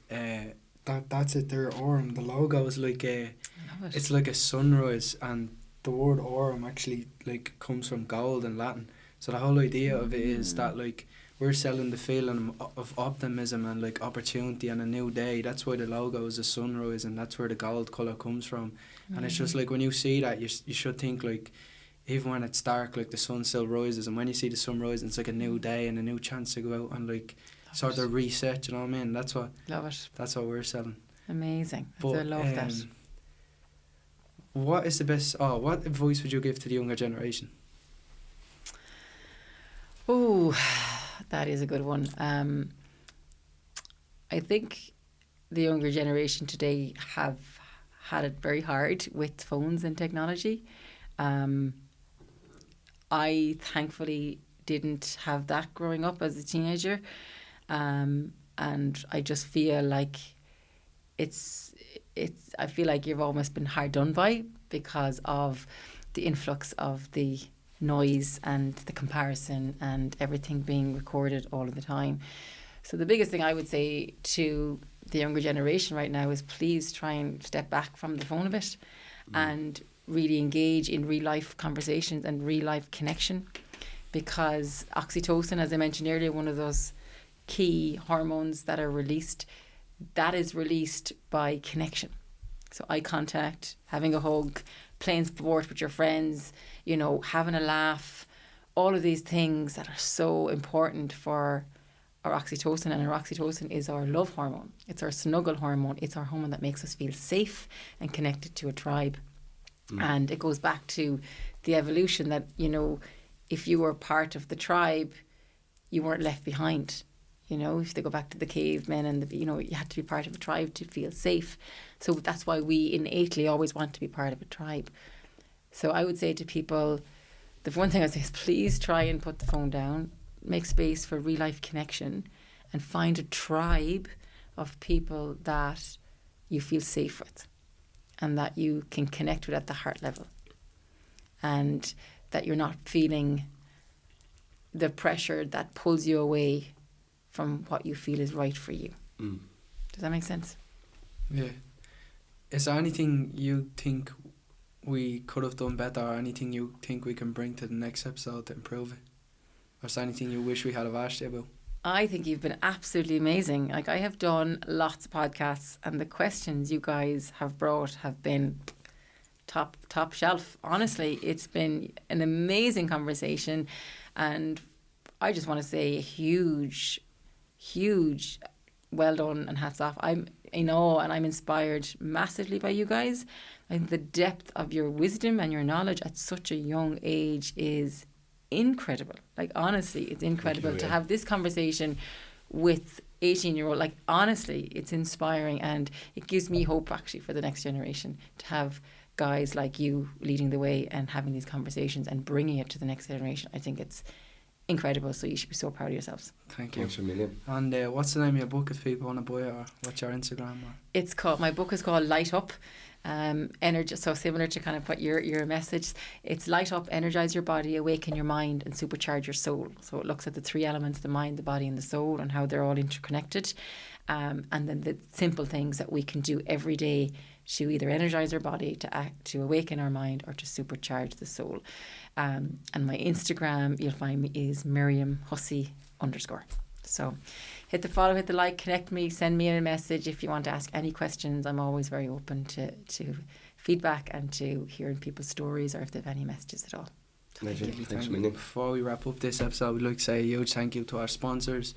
That's it there, Aurum. The logo is like it's like a sunrise, and the word Aurum actually like comes from gold in Latin. So the whole idea of it is that like we're selling the feeling of optimism and like opportunity and a new day. That's why the logo is a sunrise, and that's where the gold colour comes from. And it's just like when you see that, you should think like, even when it's dark, like the sun still rises, and when you see the sun rising, it's like a new day and a new chance to go out and like sort of reset. You know what I mean? That's what we're selling. Amazing. But, I love that. What is the best? Oh, what advice would you give to the younger generation? Oh, that is a good one. I think the younger generation today have had it very hard with phones and technology. I thankfully didn't have that growing up as a teenager, and I just feel like I feel like you've almost been hard done by because of the influx of the noise and the comparison and everything being recorded all of the time. So the biggest thing I would say to the younger generation right now is please try and step back from the phone a bit and really engage in real life conversations and real life connection, because oxytocin, as I mentioned earlier, one of those key hormones that are released, that is released by connection. So eye contact, having a hug, playing sport with your friends, you know, having a laugh, all of these things that are so important for our oxytocin. And our oxytocin is our love hormone. It's our snuggle hormone. It's our hormone that makes us feel safe and connected to a tribe. And it goes back to the evolution that, you know, if you were part of the tribe, you weren't left behind. You know, if they go back to the cavemen and, you know, you had to be part of a tribe to feel safe. So that's why we innately always want to be part of a tribe. So I would say to people, the one thing I say is please try and put the phone down, make space for real life connection, and find a tribe of people that you feel safe with and that you can connect with at the heart level, and that you're not feeling the pressure that pulls you away from what you feel is right for you. Does that make sense? Yeah. Is there anything you think we could have done better, or anything you think we can bring to the next episode to improve it? Or is there anything you wish we had have asked you about? I think you've been absolutely amazing. Like, I have done lots of podcasts, and the questions you guys have brought have been top shelf. Honestly, it's been an amazing conversation, and I just want to say a huge well done and hats off. I'm in awe and I'm inspired massively by you guys. And the depth of your wisdom and your knowledge at such a young age is incredible. Like, honestly, it's incredible to have this conversation with 18-year-old. Like, honestly, it's inspiring, and it gives me hope actually for the next generation to have guys like you leading the way and having these conversations and bringing it to the next generation. I think it's incredible, so you should be so proud of yourselves. Thank you. Thanks a million. And what's the name of your book if people want to buy it, or what's your Instagram? Or? My book is called Light Up. Energy, so similar to kind of what your message. It's light up, energize your body, awaken your mind, and supercharge your soul. So it looks at the three elements: the mind, the body, and the soul, and how they're all interconnected. And then the simple things that we can do every day to either energize our body, to awaken our mind, or to supercharge the soul. And my Instagram, you'll find me, is Miriam Hussey _. So hit the follow, hit the like, connect me, send me a message if you want to ask any questions. I'm always very open to feedback and to hearing people's stories, or if they have any messages at all. Thanks a million. Before we wrap up this episode, we'd like to say a huge thank you to our sponsors: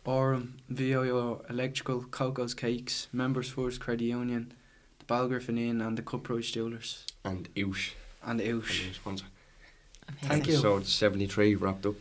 Orem, VIO Electrical, Coco's Cakes, Members First Credit Union, the Balgriffin Inn, and the Cupprice Jewellers. And Oosh. And Oosh. And sponsor. Thank you. Episode 73 wrapped up.